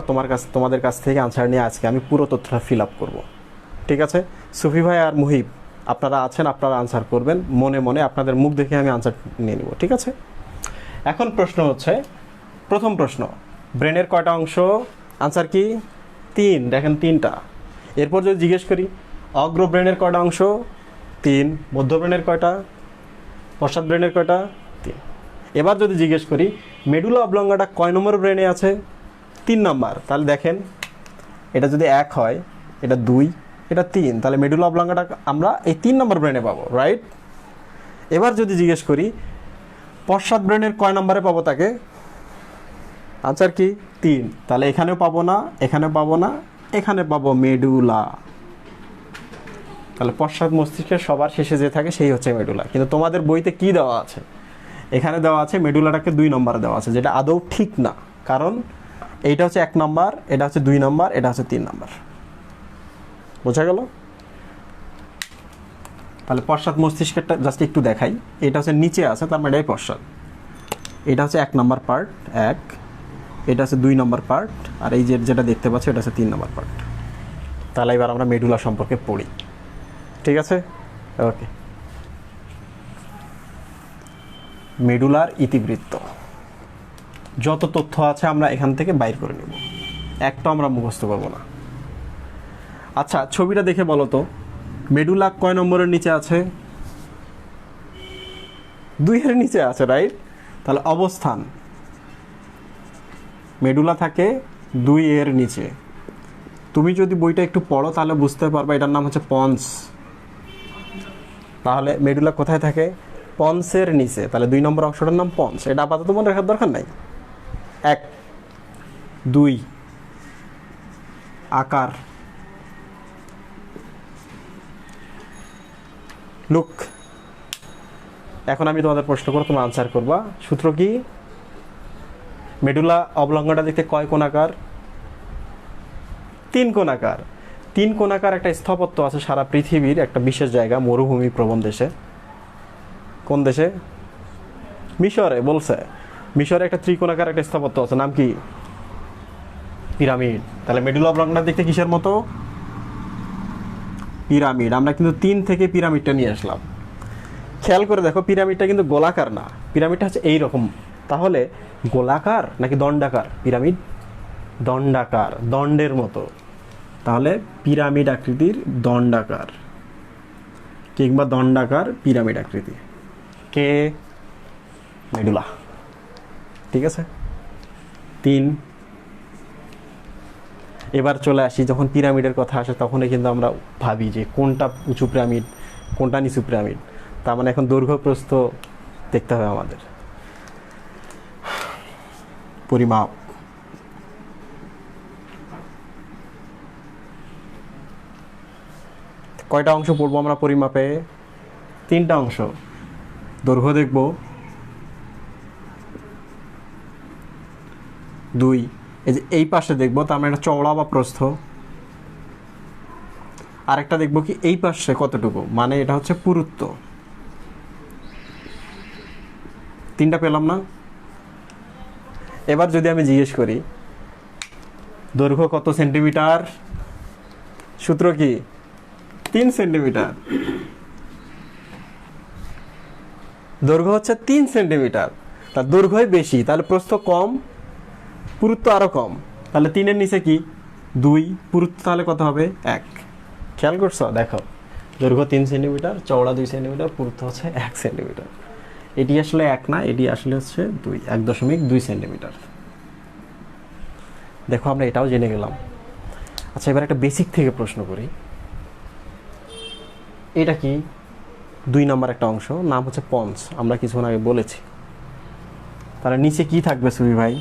তোমাদের কাছ থেকে আনসার নিয়ে আজকে আমি পুরো তথ্যটা ফিল আপ করবো। ঠিক আছে? সুফি ভাই আর মুহিব, আপনারা আছেন, আপনারা আনসার করবেন মনে মনে, আপনাদের মুখ দেখে আমি আনসার নিয়ে নিব। ঠিক আছে? এখন প্রশ্ন হচ্ছে, প্রথম প্রশ্ন, ব্রেনের কয়টা অংশ? আনসার কি? 3। দেখেন 3টা। এরপর যদি জিজ্ঞেস করি অগ্র ব্রেনের কয়টা অংশ? 3। মধ্য ব্রেনের কয়টা? পশ্চাৎ ব্রেনের কয়টা? 3। এবার যদি জিজ্ঞেস করি মেডুলা অবলঙ্গাটা কয় নম্বর ব্রেনে আছে? 3 নাম্বার। তাহলে দেখেন, এটা যদি 1 হয়, এটা 2, এটা 3, তাহলে মেডুলা অবলঙ্গাটা আমরা এই 3 নম্বর ব্রেনে পাবো, রাইট? এবার যদি জিজ্ঞেস করি পশ্চাৎ ব্রেনের কয় নম্বরে পাবো তাকে? আনসার কি? 3। তাহলে এখানেও পাবো না, এখানে পাবো না, এখানে পাবো মেডুলা। তাহলে পশ্চাৎ মস্তিষ্কের সবার শেষে যে থাকে সেই হচ্ছে মেডুলা। কিন্তু তোমাদের বইতে কি দেওয়া আছে? এখানে দেওয়া আছে মেডুলাটাকে 2 নম্বরে দেওয়া আছে, যেটা আদৌ ঠিক না। কারণ এইটা হচ্ছে 1 নম্বর, এটা হচ্ছে 2 নম্বর, এটা হচ্ছে 3 নম্বর। বোঝা গেল? তাহলে পশ্চাৎ মস্তিষ্কেরটা জাস্ট একটু দেখাই। এটা হচ্ছে নিচে আছে, তার মানে এটাই পশ্চাৎ। এটা হচ্ছে 1 নম্বর পার্ট, 1। এটা হচ্ছে 2 নম্বর পার্ট, আর এই যেটা দেখতে পাচ্ছ এটা হচ্ছে 3 নম্বর পার্ট। তাহলে এবার আমরা মেডুলা সম্পর্কে পড়ি। ঠিক আছে? ওকে। মেডুলার ইতিবৃত্ত, যত তথ্য আছে আমরা এখান থেকে বাইর করে নেব, একটা আমরা মুখস্থ করব না। আচ্ছা, ছবিটা দেখে বলো তো মেডুলা কয় নম্বরের নিচে আছে? 2 এর নিচে আছে, রাইট? তাহলে অবস্থান, মেডুলা থাকে 2 এর নিচে। তুমি যদি বইটা একটু পড়ো তাহলে বুঝতে পারবে, এটার নাম হচ্ছে পন্স। তাহলে মেডুলা কোথায় থাকে? পন্সের নিচে। তাহলে 2 নম্বর অংশটার নাম পন্স। এটা আপাতত মনে রাখার দরকার নাই। 1, 2 আকার। লুক, এখন আমি তোমাদের প্রশ্ন করব, তোমরা আনসার করবা। সূত্র কি? মেডুলা অবলঙ্গটা দেখতে কয় কোণাকার? 3 কোণাকার। 3 কোণাকার একটা স্থাপত্য আছে সারা পৃথিবীর একটা বিশেষ জায়গা, মরুভূমি প্রবণ দেশে। কোন দেশে? মিশরে। বলছে মিশরে একটা ত্রিকোণাকার একটা স্থাপত্য আছে, নাম কি? পিরামিড। তাহলে মেডুলা অবলঙ্গটা দেখতে কিসের মতো? পিরামিড। আমরা কিন্তু 3 থেকে পিরামিডটা নিয়ে আসলাম। খেয়াল করে দেখো, পিরামিডটা কিন্তু গোলাকার না, পিরামিডটা হচ্ছে এইরকম। তাহলে গোলাকার নাকি দণ্ডাকার? পিরামিড দণ্ডাকার, দণ্ডের মতো। তাহলে পিরামিড আকৃতির দণ্ডাকার কিংবা দণ্ডাকার পিরামিড আকৃতি। কে? মেডুলা। ঠিক আছে? 3। এবার চলে আসি, যখন পিরামিডের কথা আসে তখনই কিন্তু আমরা ভাবি যে কোনটা উঁচু পিরামিড, কোনটা নিচু পিরামিড। তার মানে এখন দৈর্ঘ্য প্রস্থ দেখতে হবে আমাদের। পরিমাপ, কয়টা অংশ পড়বো আমরা পরিমাপে? 3টা অংশ। দৈর্ঘ্য দেখব 2, এই যে এই পাশে দেখবো, তার মানে এটা চওড়া বা প্রস্থ। আরেকটা দেখবো কি এই পাশে কতটুকু, মানে এটা হচ্ছে পুরুত্ব। 3টা পেলাম না? এবার যদি আমি জিজ্ঞেস করি দৈর্ঘ্য কত সেন্টিমিটার, সূত্র কি? 3 সেন্টিমিটার। দৈর্ঘ্য হচ্ছে 3 সেন্টিমিটার, তার দৈর্ঘ্যই বেশি, তাহলে প্রস্থ কম, পুরুত্ব আরো কম। তাহলে 3 এর নিচে কি? 2 পুরুত্ব তাহলে কত হবে 1। খেয়াল করছো? দেখো দৈর্ঘ্য 3 সেন্টিমিটার, চওড়া 2 সেন্টিমিটার, পুরুত্ব হচ্ছে 1 সেন্টিমিটার। এটি আসলে 1 না, এটি আসলে হচ্ছে 2, 1.2 সেন্টিমিটার। দেখো আমরা এটাও জেনে গেলাম। আচ্ছা এবার একটা বেসিক থেকে প্রশ্ন করি। এটা কি 2 নম্বর একটা অংশ, নাম হচ্ছে পন্স, আমরা কিছুক্ষণ আগে বলেছি। তাহলে নিচে কি থাকবে সুবি ভাই?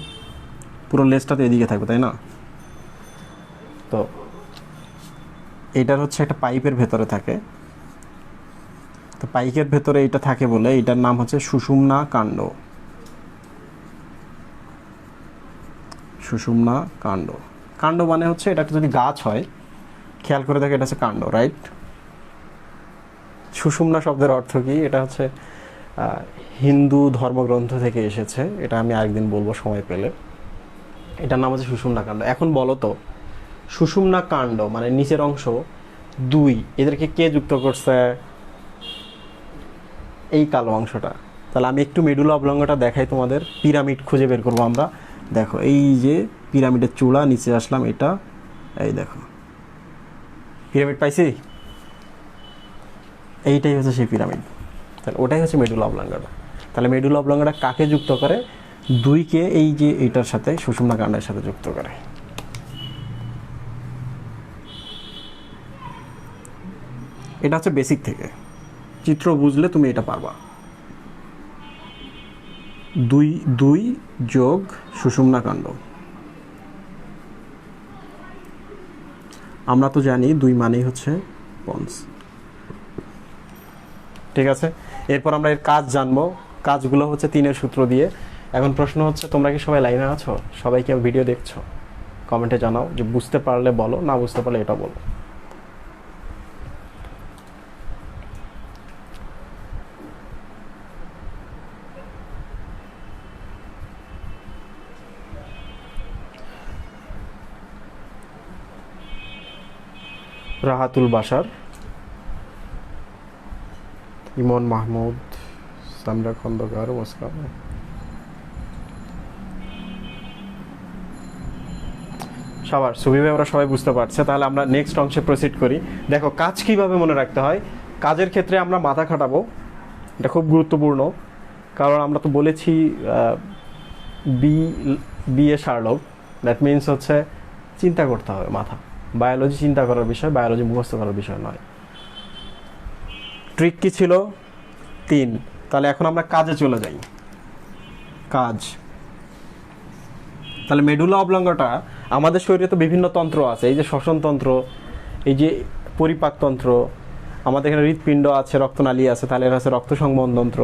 পুরো লেজটা তো এদিকে থাকবে, তাই না? তো এটার হচ্ছে একটা পাইপের ভেতরে থাকে। তো পাইপের ভেতরে এটা থাকে বলে এটার নাম হচ্ছে সুষুম্না কাণ্ড। সুষুম্না কাণ্ড, কাণ্ড মানে হচ্ছে এটা যদি গাছ হয়, খেয়াল করে দেখো এটা হচ্ছে কাণ্ড, রাইট? সুষুম্না শব্দের অর্থ কি? এটা হচ্ছে হিন্দু ধর্মগ্রন্থ থেকে এসেছে, এটা আমি আরেকদিন বলবো সময় পেলে। এটার নাম হচ্ছে সুষুম্না কাণ্ড। এখন বলো তো, সুষুম্না কাণ্ড মানে নিচের অংশ 2, এদেরকে কে যুক্ত করছে? এই কালো অংশটা। তাহলে আমি একটু মেডুলা অবলঙ্গটা দেখাই তোমাদের, পিরামিড খুঁজে বের করবো আমরা। দেখো এই যে পিরামিডের চূড়া, নিচে আসলাম, এটা এই দেখো পিরামিড পাইছি, এইটাই হচ্ছে সেই পিরামিড। তাহলে ওটাই হচ্ছে মেডুলা অবলঙ্গটা। তাহলে মেডুলা অবলঙ্গটা কাকে যুক্ত করে? 2কে এই যে এইটার সাথে, সুষুম্না কাণ্ডের সাথে যুক্ত করে। এটা হচ্ছে বেসিক থেকে, চিত্র বুঝলে তুমি এটা পারবা। 2 যোগ সুষুম্না কাণ্ড, আমরা তো জানি 2 মানেই হচ্ছে পন্স। ঠিক আছে, এরপর আমরা এর কাজ জানবো। কাজগুলো হচ্ছে 3-এর সূত্র দিয়ে। এখন প্রশ্ন হচ্ছে, তোমরা কি সবাই লাইনে আছো? সবাই কি ভিডিও দেখছো? কমেন্টে জানাও যে বুঝতে পারলে বলো, না বুঝতে পারলে এটা বলো। রাহাতুল বাশার, ইমন মাহমুদ, সামরা খন্দকার, মুসকান। সবার সুবিধা ওরা সবাই বুঝতে পারছে। তাহলে আমরা নেক্সট অংশে প্রসিড করি। দেখো কাজ কিভাবে মনে রাখতে হয়। কাজের ক্ষেত্রে আমরা মাথা খাটাবো, এটা খুব গুরুত্বপূর্ণ। কারণ আমরা তো বলেছি বিএ শার্লক, দ্যাট মিনস হচ্ছে চিন্তা করতে হবে মাথা। বায়োলজি চিন্তা করার বিষয়, বায়োলজি মুখস্থ করার বিষয় নয়। ট্রিক কি ছিল? 3। তাহলে এখন আমরা কাজে চলে যাই। কাজ, তাহলে মেডুলা অবলঙ্গটা, আমাদের শরীরে তো বিভিন্ন তন্ত্র আছে, এই যে শ্বসনতন্ত্র, এই যে পরিপাকতন্ত্র, আমাদের এখানে হৃৎপিণ্ড আছে, রক্তনালী আছে, তাহলে এটা হচ্ছে রক্ত সংবহনতন্ত্র,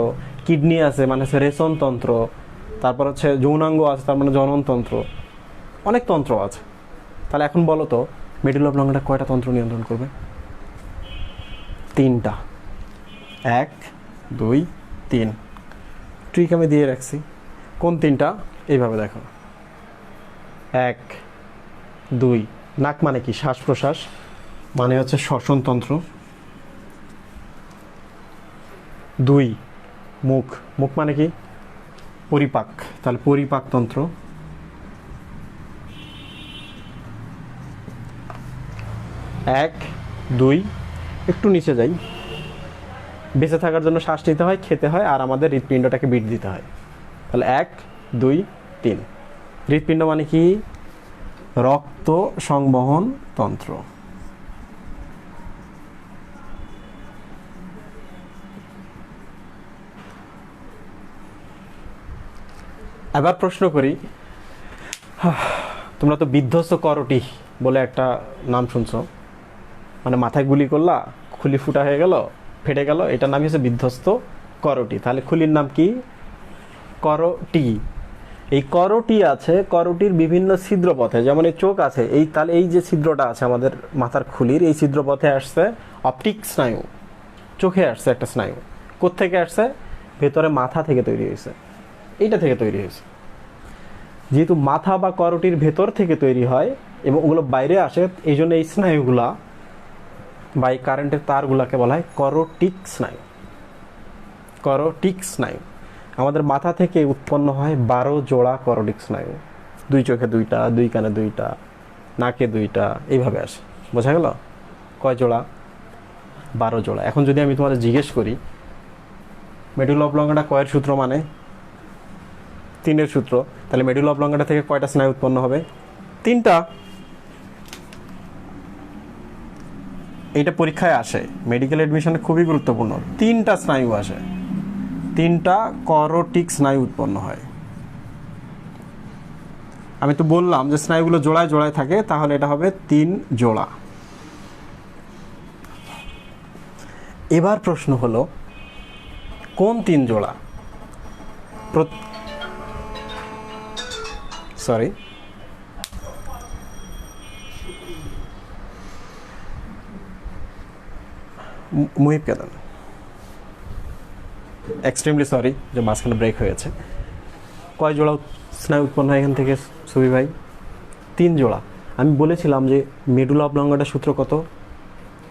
কিডনি আছে মানে হচ্ছে রেচনতন্ত্র, তারপর হচ্ছে যৌনাঙ্গ আছে তার মানে জননতন্ত্র, অনেক তন্ত্র আছে। তাহলে এখন বলো তো মেডুলা অবলঙ্গটা কয়টা তন্ত্র নিয়ন্ত্রণ করবে? 3টা। 1, 2, 3। ট্রিক আমি দিয়ে রাখছি। কোন 3টা? এইভাবে দেখো। 1, 2, নাক মানে কি? শ্বাস প্রশ্বাস, মানে হচ্ছে শ্বসনতন্ত্র। 2, মুখ, মুখ মানে কি? পরিপাক, তাহলে পরিপাকতন্ত্র। 1, 2, একটু নিচে যাই। বেঁচে থাকার জন্য শ্বাস নিতে হয়, খেতে হয়, আর আমাদের হৃৎপিণ্ডটাকে বিট দিতে হয়। তাহলে 1, 2, 3। হৃৎপিণ্ড মানে কি? রক্ত সংবহন তন্ত্র। এবার প্রশ্ন করি, তোমরা তো বিধ্বস্ত করটি বলে একটা নাম শুনছো, মানে মাথায় গুলি করলা, খুলি ফুটা হয়ে গেল, ফেটে গেল, এটার নামই হচ্ছে বিধ্বস্ত করটি। তাহলে খুলির নাম কি? করটি। এই করটি আছে, করটির বিভিন্ন ছিদ্রপথে, যেমন এই চোখ আছে, এই তাহলে এই যে ছিদ্রটা আছে আমাদের মাথার খুলির, এই ছিদ্রপথে আসছে অপটিক স্নায়ু, চোখে আসছে একটা স্নায়ু। কোত্থেকে আসছে? ভেতরে মাথা থেকে তৈরি হয়েছে, এইটা থেকে তৈরি হয়েছে। যেহেতু মাথা বা করটির ভেতর থেকে তৈরি হয় এবং ওগুলো বাইরে আসে, এই জন্য এই স্নায়ুগুলা বা এই কারেন্টের তারগুলাকে বলা হয় করটিক স্নায়ু। করটিক স্নায়ু। আমাদের মাথা থেকে উৎপন্ন হয় 12 জোড়া করটিক স্নায়ু, 2 চোখে 2টা, 2 কানে 2টা, নাকে 2টা, এইভাবে আসে। বোঝা গেল? কয় জোড়া? 12 জোড়া। এখন যদি আমি তোমাদের জিজ্ঞেস করি মেডুলা অবলঙ্গাটা কয়ের সূত্র মানে? 3-এর সূত্র। তাহলে মেডুলা অবলঙ্গাটা থেকে কয়টা স্নায়ু উৎপন্ন হবে? 3টা। এইটা পরীক্ষায় আসে, মেডিকেল এডমিশনে খুবই গুরুত্বপূর্ণ। 3টা স্নায়ু আসে, 3টা করোটিক স্নায়ু উৎপন্ন হয়। আমি তো বললাম যে স্নায়ুগুলো জোড়ায় জোড়ায় থাকে, তাহলে এটা হবে 3 জোড়া। এবার প্রশ্ন হলো কোন 3 জোড়া? সরি, মুহিব কেদান, এক্সট্রিমলি সরি যে মাঝখানে ব্রেক হয়েছে। কয় জোড়া স্নায়ু উৎপন্ন হয় এখান থেকে সুবি ভাই? 3 জোড়া। আমি বলেছিলাম যে মেডুলা অবলঙ্গাটার সূত্র কত?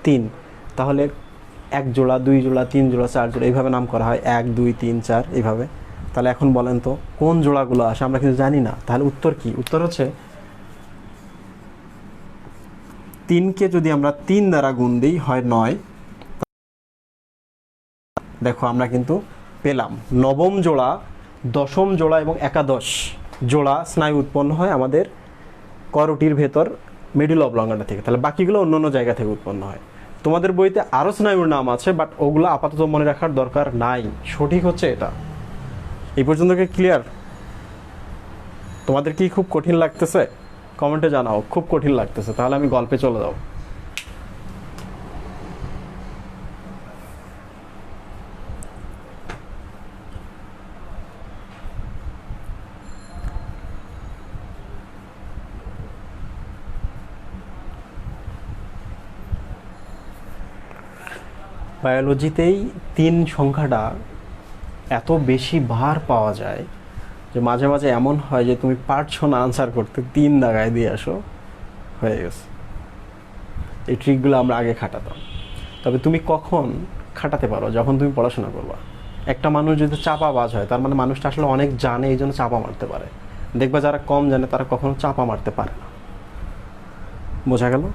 3। তাহলে 1 জোড়া, 2 জোড়া, 3 জোড়া, 4 জোড়া, এইভাবে নাম করা হয়, 1 2 3 4 এইভাবে। তাহলে এখন বলেন তো কোন জোড়াগুলো আসে? আমরা কিন্তু জানি না। তাহলে উত্তর কি? উত্তর হচ্ছে 3কে যদি আমরা 3 দ্বারা গুণ দিই হয় 9। দেখো আমরা কিন্তু পেলাম নবম জোড়া, দশম জোড়া এবং একাদশ জোড়া স্নায়ু উৎপন্ন হয় আমাদের করোটির ভেতর মেডুলা অবলঙ্গাটা থেকে। তাহলে বাকিগুলো অন্য অন্য জায়গা থেকে উৎপন্ন হয়। তোমাদের বইতে আরও স্নায়ুর নাম আছে, বাট ওগুলো আপাতত মনে রাখার দরকার নাই। সঠিক হচ্ছে এটা। এই পর্যন্ত কি ক্লিয়ার? তোমাদের কি খুব কঠিন লাগতেছে? কমেন্টে জানাও খুব কঠিন লাগতেছে, তাহলে আমি গল্পে চলে যাও। বায়োলজিতেই 3 সংখ্যাটা এত বেশি বার পাওয়া যায় যে মাঝে মাঝে এমন হয় যে তুমি পারছো না আনসার করতে, 3 দাগায় দিয়ে আসো, হয়ে গেছে। এই ট্রিকগুলো আমরা আগে খাটাতাম। তবে তুমি কখন খাটাতে পারো? যখন তুমি পড়াশোনা করবা। একটা মানুষ যদি চাপাবাজ হয়, তার মানে মানুষটা আসলে অনেক জানে, এই জন্য চাপা মারতে পারে। দেখবা যারা কম জানে তারা কখনো চাপা মারতে পারে না। বোঝা গেল?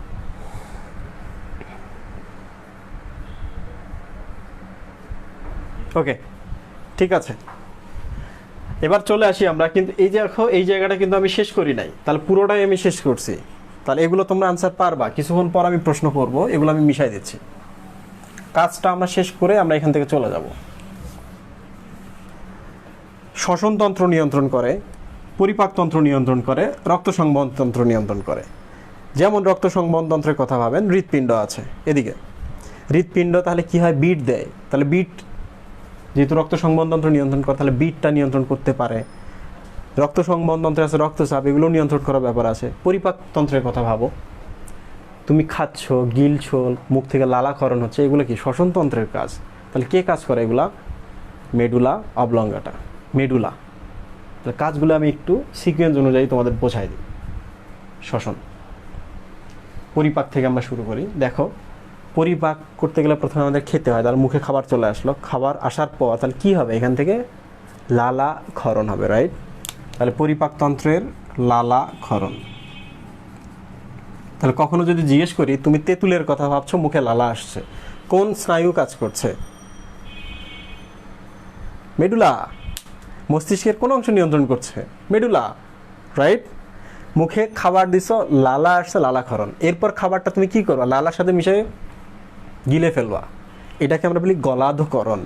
ওকে, ঠিক আছে। এবার চলে আসি আমরা, কিন্তু এই যে দেখো এই জায়গাটা কিন্তু আমি শেষ করি নাই, তাহলে পুরোটাই আমি শেষ করছি। তাহলে এগুলো তোমরা আনসার পারবা। কিছুক্ষণ পর আমি প্রশ্ন করব, এগুলো আমি মিশাই দিচ্ছি। কাজটা আমরা শেষ করে আমরা এখান থেকে চলে যাব। শ্বসনতন্ত্র নিয়ন্ত্রণ করে, পরিপাকতন্ত্র নিয়ন্ত্রণ করে, রক্ত সংবহনতন্ত্র নিয়ন্ত্রণ করে। যেমন রক্ত সংবহনতন্ত্রের কথা ভাবেন, হৃৎপিণ্ড আছে এদিকে। হৃৎপিণ্ড তাহলে কি হয়? বিট দেয়। তাহলে বিট যেহেতু রক্ত সংবহনতন্ত্র নিয়ন্ত্রণ করে, তাহলে বিটটা নিয়ন্ত্রণ করতে পারে। রক্ত সংবহনতন্ত্রে আছে রক্তচাপ, এগুলো নিয়ন্ত্রণ করার ব্যাপার আছে। পরিপাকতন্ত্রের কথা ভাবো, তুমি খাচ্ছ, গিলছো, মুখ থেকে লালাক্ষরণ হচ্ছে, এগুলো কি? শ্বসনতন্ত্রের কাজ। তাহলে কে কাজ করে এগুলা? Medulla অবলঙ্গাটা, medulla. তাহলে কাজগুলো আমি একটু সিকোয়েন্স অনুযায়ী তোমাদের বোঝাই দিই। শ্বসন, পরিপাক থেকে আমরা শুরু করি। দেখো পরিপাক করতে গেলে প্রথমে আমাদের খেতে হয়, তাহলে মুখে খাবার চলে আসলো। খাবার আসার পর তাহলে কি হবে? এখান থেকে লালাক্ষরণ হবে, রাইট? তাহলে পরিপাকতন্ত্রের লালাক্ষরণ। তাহলে কখনো যদি জিজ্ঞেস করি তুমি তেঁতুলের কথা ভাবছো, মুখে লালা আসছে, কোন স্নায়ু কাজ করছে? মেডুলা। মস্তিষ্কের কোন অংশ নিয়ন্ত্রণ করছে? Medulla, right? মুখে খাবার দিছো, লালা আসছে, লালাক্ষরণ। এরপর খাবারটা তুমি কি করবা? লালার সাথে মিশে গিলে ফেলবা। এটাকে আমরা বলি গলাধকরণ।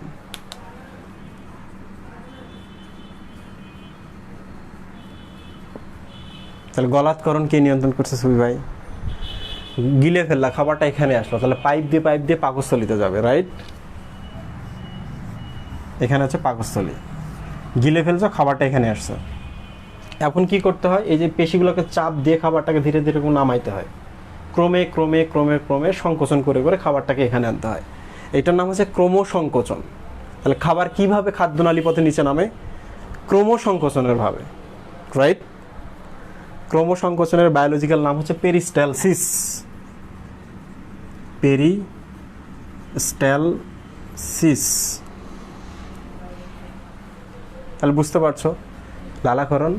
তাহলে গলাধকরণ কে নিয়ন্ত্রণ করছে সুবি ভাই? গিলে ফেললা, খাবারটা এখানে আসলো, তাহলে পাইপ দিয়ে পাকস্থলিতে যাবে, রাইট? এখানে আছে পাকস্থলী, গিলে ফেলছো, খাবারটা এখানে আসছে। এখন কি করতে হয়? এই যে পেশিগুলোকে চাপ দিয়ে খাবারটাকে ধীরে ধীরে নামাইতে হয়। ক্রমে ক্রমে ক্রমে ক্রমে সংকোচন করে করে খাবারটাকে এখানে আনতে হয়। এটার নাম হচ্ছে ক্রমসংকোচন। তাহলে খাবার কিভাবে খাদ্যনালী পথে নিচে নামে? ক্রমসংকোচনের ভাবে, রাইট? ক্রমসংকোচনের বায়োলজিক্যাল নাম হচ্ছে পেরিস্টালসিস। পেরিস্টালসিস। তাহলে বুঝতে পারছো, লালাক্ষরণ,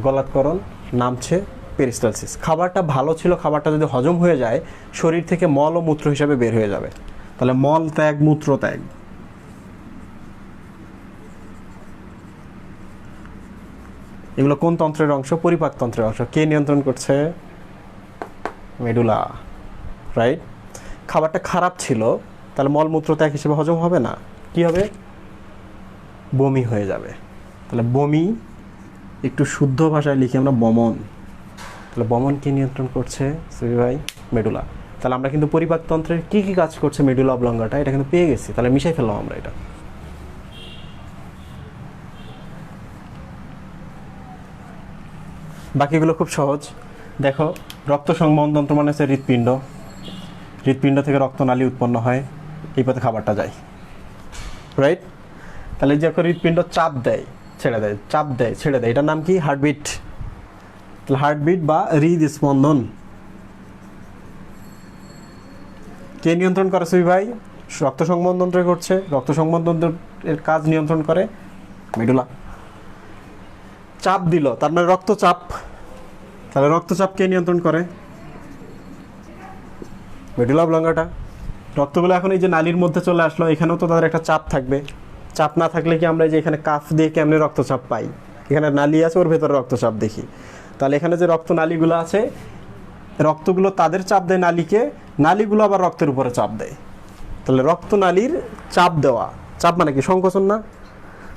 গলাধকরণ, নামছে পেরিস্টালসিস। খাবারটা ভালো ছিল, খাবারটা যদি হজম হয়ে যায় শরীর থেকে মল ও মূত্র হিসাবে বের হয়ে যাবে। তাহলে মল ত্যাগ, মূত্র ত্যাগ। এগুলো কোন তন্ত্রের অংশ? পরিপাক তন্ত্রের অংশ। কে নিয়ন্ত্রণ করছে? Medulla, right. খাবারটা খারাপ ছিল, তাহলে মলমূত্র ত্যাগ হিসেবে হজম হবে না, কি হবে? বমি হয়ে যাবে। তাহলে বমি, একটু শুদ্ধ ভাষায় লিখি আমরা বমন। তাহলে বমন কে নিয়ন্ত্রণ করছে সুবি ভাই? মেডুলা। তাহলে আমরা কিন্তু পরিপাক তন্ত্রের কী কী কাজ করছে মেডুলা অবলঙ্গাটা এটা কিন্তু পেয়ে গেছি। তাহলে মিশাই ফেললাম আমরা এটা। বাকিগুলো খুব সহজ। দেখো, রক্ত সংবহন তন্ত্র মানে হচ্ছে হৃৎপিণ্ড। হৃৎপিণ্ড থেকে রক্তনালী উৎপন্ন হয়, এই পথে খাবারটা যায়, রাইট। তাহলে যে হৃৎপিণ্ড চাপ দেয় ছেড়ে দেয়, চাপ দেয় ছেড়ে দেয়, এটার নাম কি? হার্টবিট। তাহলে হার্টবিট বা হৃদস্পন্দন কে নিয়ন্ত্রণ করে সুবি ভাই? রক্ত সংবহন তন্ত্র করছে। রক্ত সংবহন তন্ত্রের কাজ নিয়ন্ত্রণ করে মেডুলা। চাপ দিল, তার মানে রক্তচাপ। তাহলে রক্তচাপ কে নিয়ন্ত্রণ করে? মেডুলা অবলঙ্গাটা। রক্তগুলো এখন এই যে নালীর মধ্যে চলে আসলো, এখানেও তো তাদের একটা চাপ থাকবে। চাপ না থাকলে কি আমরা যে এখানে কাফ দিয়ে কেমনে রক্তচাপ পাই? এখানে নালী আছে, ওর ভেতরে রক্তচাপ দেখি। তাহলে এখানে যে রক্তনালীগুলো আছে, রক্তগুলো তাদের চাপ দেয় নালীকে, নালীগুলো আবার রক্তের উপরে চাপ দেয়। তাহলে রক্তনালীর চাপ দেওয়া, চাপ মানে কি? সংকোচন না?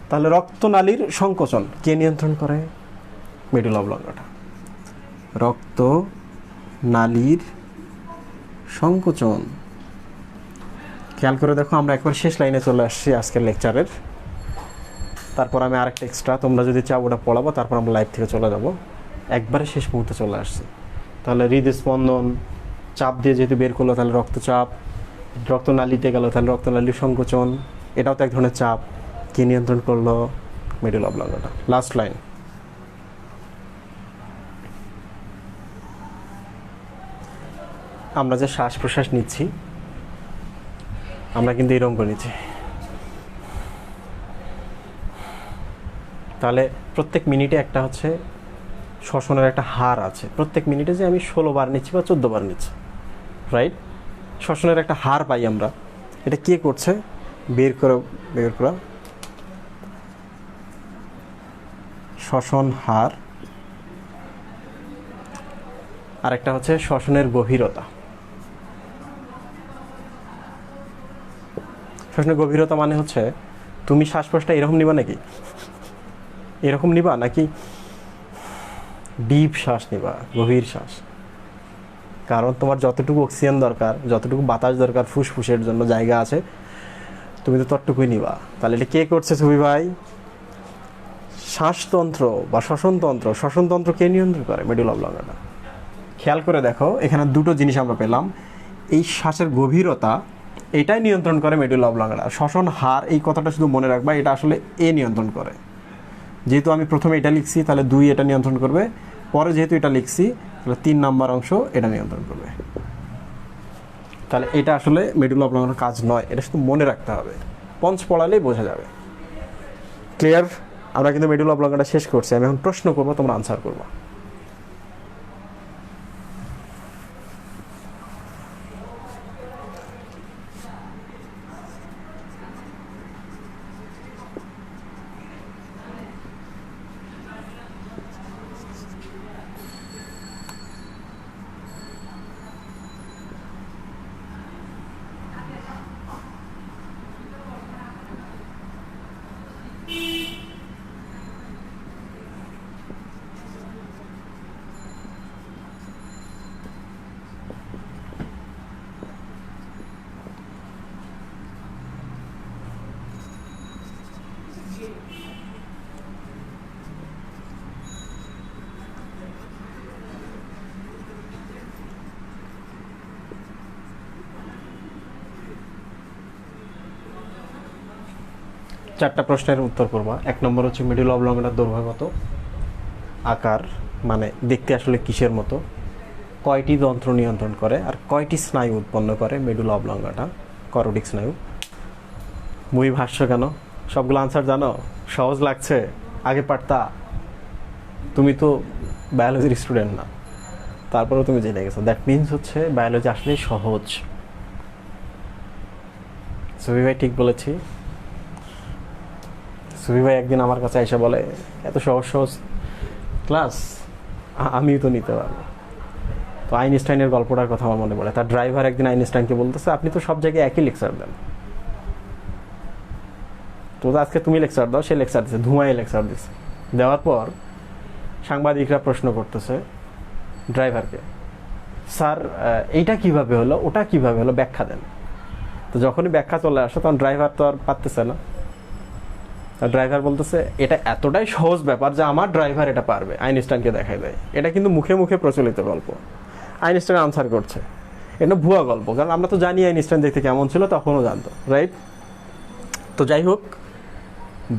তাহলে রক্তনালীর সংকোচন কে নিয়ন্ত্রণ করে? মেডুলা অবলঙ্গাটা। রক্তনালীর সংকোচন। খেয়াল করে দেখো, আমরা একবার শেষ লাইনে চলে আসছি আজকের লেকচারের। তারপর আমি আরেকটা এক্সট্রা, তোমরা যদি চাও ওটা পড়াবো, তারপর আমরা লাইভ থেকে চলে যাব। একবারে শেষ মুহূর্তে চলে আসছি। তাহলে হৃদস্পন্দন, চাপ দিয়ে যেহেতু বের করলো তাহলে রক্তচাপ, রক্তনালীতে গেল তাহলে রক্তনালীর সংকোচন, এটাও তো এক ধরনের চাপ। কে নিয়ন্ত্রণ করলো? মেডুলা অবলঙ্গাটা। Last line. আমরা যে শ্বাস প্রশ্বাস নিচ্ছি, আমরা কিন্তু এরকম করে নিচ্ছি। তাহলে প্রত্যেক মিনিটে একটা হচ্ছে শ্বসনের একটা হার আছে। প্রত্যেক মিনিটে যে আমি 16 বার নিচ্ছি বা 14 বার নিচ্ছি, রাইট। শ্বসনের একটা হার পাই আমরা। এটা কে করছে? বের করা শ্বসন হার। আরেকটা হচ্ছে শ্বসনের গভীরতা। শ্বসনের গভীরতা মানে হচ্ছে তুমি শ্বাস প্রশ্বাসটা এরকম নিবা নাকি, এরকম নিবা নাকি ডিপ শ্বাস নিবা, গভীর শ্বাস। কারণ তোমার যতটুকু অক্সিজেন দরকার, যতটুকু বাতাস দরকার ফুসফুসের জন্য জায়গা আছে, তুমি তো ততটুকুই নিবা। তাহলে এটা কে করছে সুবি ভাই? শ্বাসতন্ত্র বা শ্বসনতন্ত্র। শ্বসনতন্ত্র কে নিয়ন্ত্রণ করে? মেডুলা অবলঙ্গাটা। খেয়াল করে দেখো, এখানে দুটো জিনিস আমরা পেলাম। এই শ্বাসের গভীরতা, এটাই নিয়ন্ত্রণ করে মেডুলা অবলঙ্গাটা। শ্বসন হার, এই কথাটা শুধু মনে রাখবা, এটা আসলে এ নিয়ন্ত্রণ করে। যেহেতু আমি প্রথমে এটা লিখছি, তাহলে 2 এটা নিয়ন্ত্রণ করবে। পরে যেহেতু এটা লিখছি, তাহলে 3 নাম্বার অংশ এটা নিয়ন্ত্রণ করবে। তাহলে এটা আসলে মেডুলা অবলঙ্গাটার কাজ নয়, এটা শুধু মনে রাখতে হবে। পঞ্চ পড়ালেই বোঝা যাবে। ক্লিয়ার? আমরা কিন্তু মেডুলা অবলঙ্গাটা শেষ করছি। আমি এখন প্রশ্ন করবো, তোমরা আনসার করবো। চারটা প্রশ্নের উত্তর করবা। 1 নম্বর হচ্ছে মেডুলা অবলঙ্গাটার দৈর্ঘ্য কত? আকার মানে দেখতে আসলে কিসের মতো? কয়টি তন্ত্র নিয়ন্ত্রণ করে? আর কয়টি স্নায়ু উৎপন্ন করে মেডুলা অবলঙ্গাটা? করোটিক স্নায়ু। মুই ভাষ্য কেন? সবগুলো আনসার জানো? সহজ লাগছে? আগে পারতা? তুমি তো বায়োলজির স্টুডেন্ট না। তারপরেও তুমি জেনে গেছো, দ্যাট মিনস হচ্ছে বায়োলজি আসলে সহজ। সুবি ভাই ঠিক বলেছি? সুবি ভাই একদিন আমার কাছে এসে বলে, এত সহজ সহজ ক্লাস আমিও তো নিতে পারবো। তো আইনস্টাইনের গল্পটার কথা আমার মনে পড়ে। তার ড্রাইভার একদিন আইনস্টাইনকে বলতেছে, আপনি তো সব জায়গায় একই লেকচার দেন, তো আজকে তুমি লেকচার দাও। সে লেকচার দিচ্ছে, ধুমায় লেকচার দিচ্ছে। দেওয়ার পর সাংবাদিকরা প্রশ্ন করতেছে ড্রাইভারকে, স্যার এইটা কিভাবে হলো, ওটা কিভাবে হলো, ব্যাখ্যা দেন। তো যখনই ব্যাখ্যা চলে আসে তখন ড্রাইভার তো আর পারতেছে না। ড্রাইভার বলতেছে, এটা এতটাই সহজ ব্যাপার যে আমার ড্রাইভার এটা পারবে, আইনস্টাইনকে দেখাই দেয়। এটা কিন্তু মুখে মুখে প্রচলিত গল্প। আইনস্টাইন আনসার করছে, এটা ভুয়া গল্প, কারণ আমরা তো জানি আইনস্টাইন দেখতে কেমন ছিল, তখনও জানতো, রাইট? তো যাই হোক,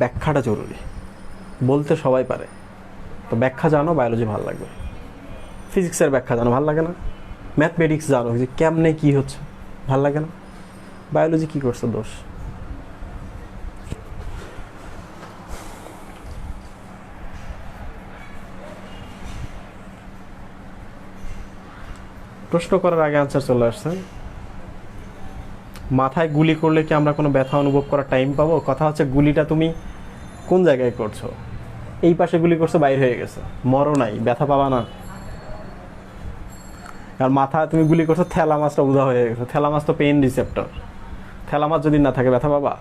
ব্যাখ্যাটা জরুরি। বলতে সবাই পারে, তো ব্যাখ্যা জানো, বায়োলজি ভালো লাগবে। ফিজিক্সের ব্যাখ্যা জানো, ভালো লাগে না? ম্যাথমেটিক্স জানো যে কেমনে কী হচ্ছে, ভালো লাগে না? বায়োলজি কী করছে দোষ? প্রশ্ন করার আগে আনসার চলে আসছে। মাথায় গুলি করলে কি আমরা কোনো ব্যথা অনুভব করার টাইম পাবো? কথা হচ্ছে, গুলিটা তুমি কোন জায়গায় করছো? এই পাশে গুলি করছো, বাইরে হয়ে গেছে, মরো নাই, ব্যথা পাবা না। আর মাথা তুমি গুলি করছো, থ্যালামাসটা উদা হয়ে গেছে। থ্যালামাস তো পেইন রিসেপ্টর, থ্যালামাস যদি না থাকে ব্যথা পাবা?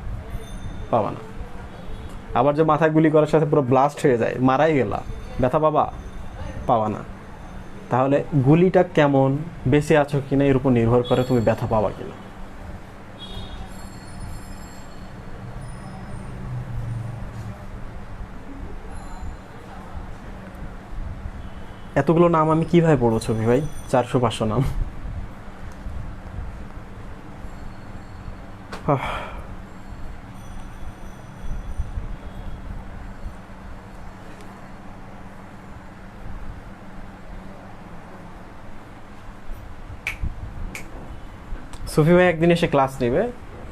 পাবা না। আবার যে মাথায় গুলি করার সাথে পুরো ব্লাস্ট হয়ে যায়, মারাই গেলা, ব্যথা পাবা? পাবা না। তাহলে গুলিটা কেমন, বেঁচে আছো কিনা এর উপর নির্ভর করে তুমি ব্যথা পাবা কিনা। এতগুলো নাম আমি কিভাবে পড়বো ছবি ভাই? 400-500 নাম। সুফি ভাই একদিন এসে ক্লাস নেবে,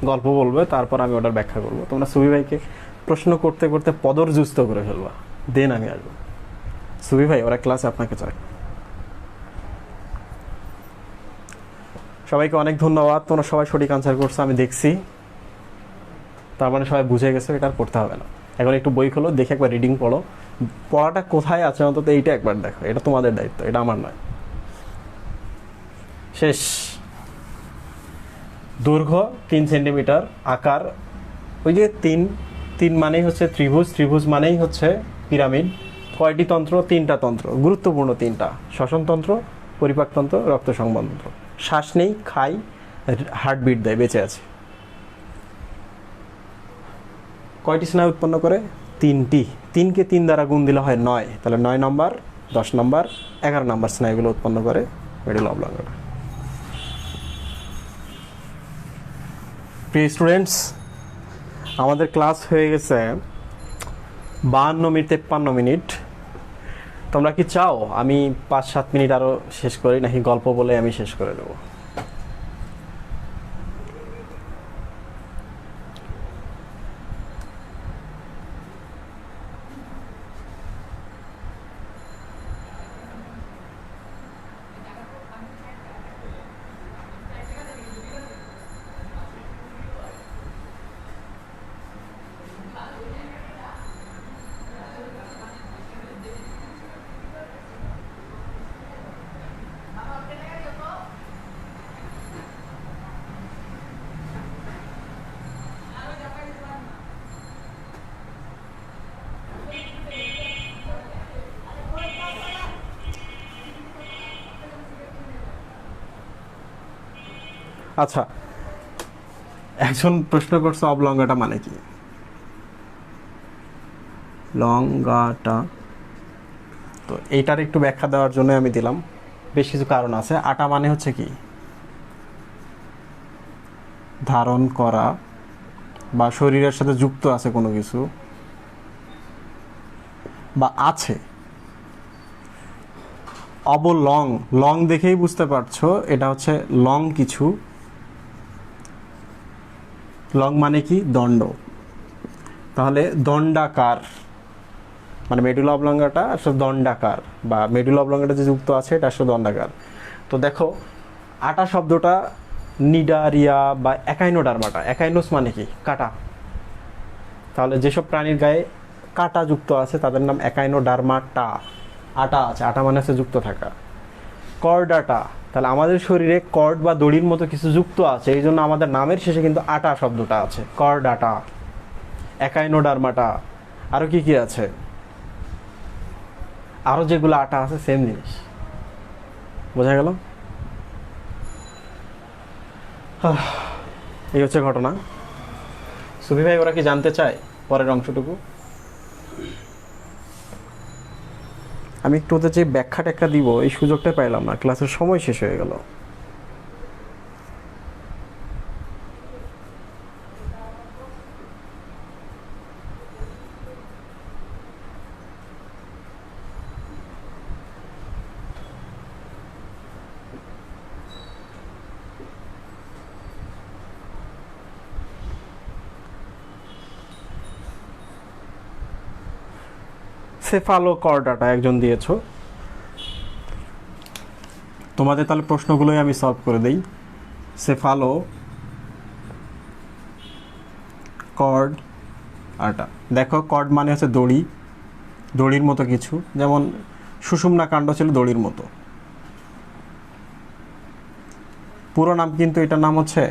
গল্প বলবে, তারপর আমি ওটার ব্যাখ্যা করবো। তোমরা সুফি ভাইকে প্রশ্ন করতে করতে পদরযুস্ত করে ফেলবা, দেন আমি আসবো। সুফি ভাই ওরা ক্লাসে আপনাকে চায়। সবাইকে অনেক ধন্যবাদ, তোমরা সবাই সঠিক আনসার করছো, আমি দেখছি। তার মানে সবাই বুঝে গেছে, এটা আর পড়তে হবে না। এখন একটু বই খোলো, দেখে একবার রিডিং পড়ো। পড়াটা কোথায় আছে অন্তত এইটা একবার দেখো, এটা তোমাদের দায়িত্ব, এটা আমার নয়। শেষ। দৈর্ঘ্য 3 সেন্টিমিটার, আকার ওই যে 3 মানেই হচ্ছে ত্রিভুজ, ত্রিভুজ মানেই হচ্ছে পিরামিড। কয়টি তন্ত্র? 3টা তন্ত্র, গুরুত্বপূর্ণ 3টা: শ্বসনতন্ত্র, পরিপাকতন্ত্র, রক্ত সংবহনতন্ত্র। শ্বাস নেই, খাই, হার্টবিট দেয়, বেঁচে আছে। কয়টি স্নায়ু উৎপন্ন করে? 3টি। 3কে 3 দ্বারা গুণ দিলে হয় 9, তাহলে 9 নম্বর, 10 নম্বর, 11 নম্বর স্নায়ুগুলো উৎপন্ন করে মেডুলা অবলাঙ্গাটা। প্রিয় স্টুডেন্টস, আমাদের ক্লাস হয়ে গেছে 52 মিনিট 53 মিনিট। তোমরা কি চাও আমি 5-7 মিনিট আরও শেষ করি, নাকি গল্প বলে আমি শেষ করে দেবো? আচ্ছা, একজন প্রশ্ন করছে অবলঙ্গাটা মানে কি? লঙ্গাটা, তো এইটার একটু ব্যাখ্যা দেওয়ার জন্য আমি দিলাম। বেশ কিছু কারণ আছে। আটা মানে হচ্ছে কি? ধারণ করা বা শরীরের সাথে যুক্ত আছে কোনো কিছু, বা আছে। অবলং, লং দেখেই বুঝতে পারছো এটা হচ্ছে লং কিছু। লং মানে কি? দণ্ড। তাহলে দণ্ডাকার মানে মেডুলা অবলঙ্গাটা আসলে দণ্ডাকার, বা মেডুলা অবলঙ্গাটা যে যুক্ত আছে এটা আসলে দণ্ডাকার। তো দেখো আটা শব্দটা নিডারিয়া বা একাইনোডার্মাটা, একাইনোস মানে কি কাটা, তাহলে যেসব প্রাণীর গায়ে কাটা যুক্ত আছে তাদের নাম একাইনোডার্মাটা। আটা আছে, আটা মানে হচ্ছে যুক্ত থাকা। কর্ডাটা, তাহলে আমাদের শরীরে কর্ড বা দড়ির মতো কিছু যুক্ত আছে, এই জন্য আমাদের নামের শেষে কিন্তু আটা শব্দটা আছে। Chordata, Echinodermata. আরও কি কি আছে, আরও যেগুলো আটা আছে সেম জিনিস। বোঝা গেল? এই হচ্ছে ঘটনা। সুফি ভাই ওরা কি জানতে চায় পরের অংশটুকু? আমি একটু ওদের যে ব্যাখ্যা ট্যাখ্যা দিব এই সুযোগটা পাইলাম না, ক্লাসের সময় শেষ হয়ে গেল। সেফালোকর্ডাটা একজন দিয়েছো, তোমাদের তাহলে প্রশ্নগুলোই আমি সলভ করে দেই। সেফালো কর্ড আটা, দেখো কর্ড মানে হচ্ছে দড়ি, দড়ির মতো কিছু, যেমন সুষুম্না কাণ্ড ছিল দড়ির মতো। পুরো নাম কিন্তু এটার নাম হচ্ছে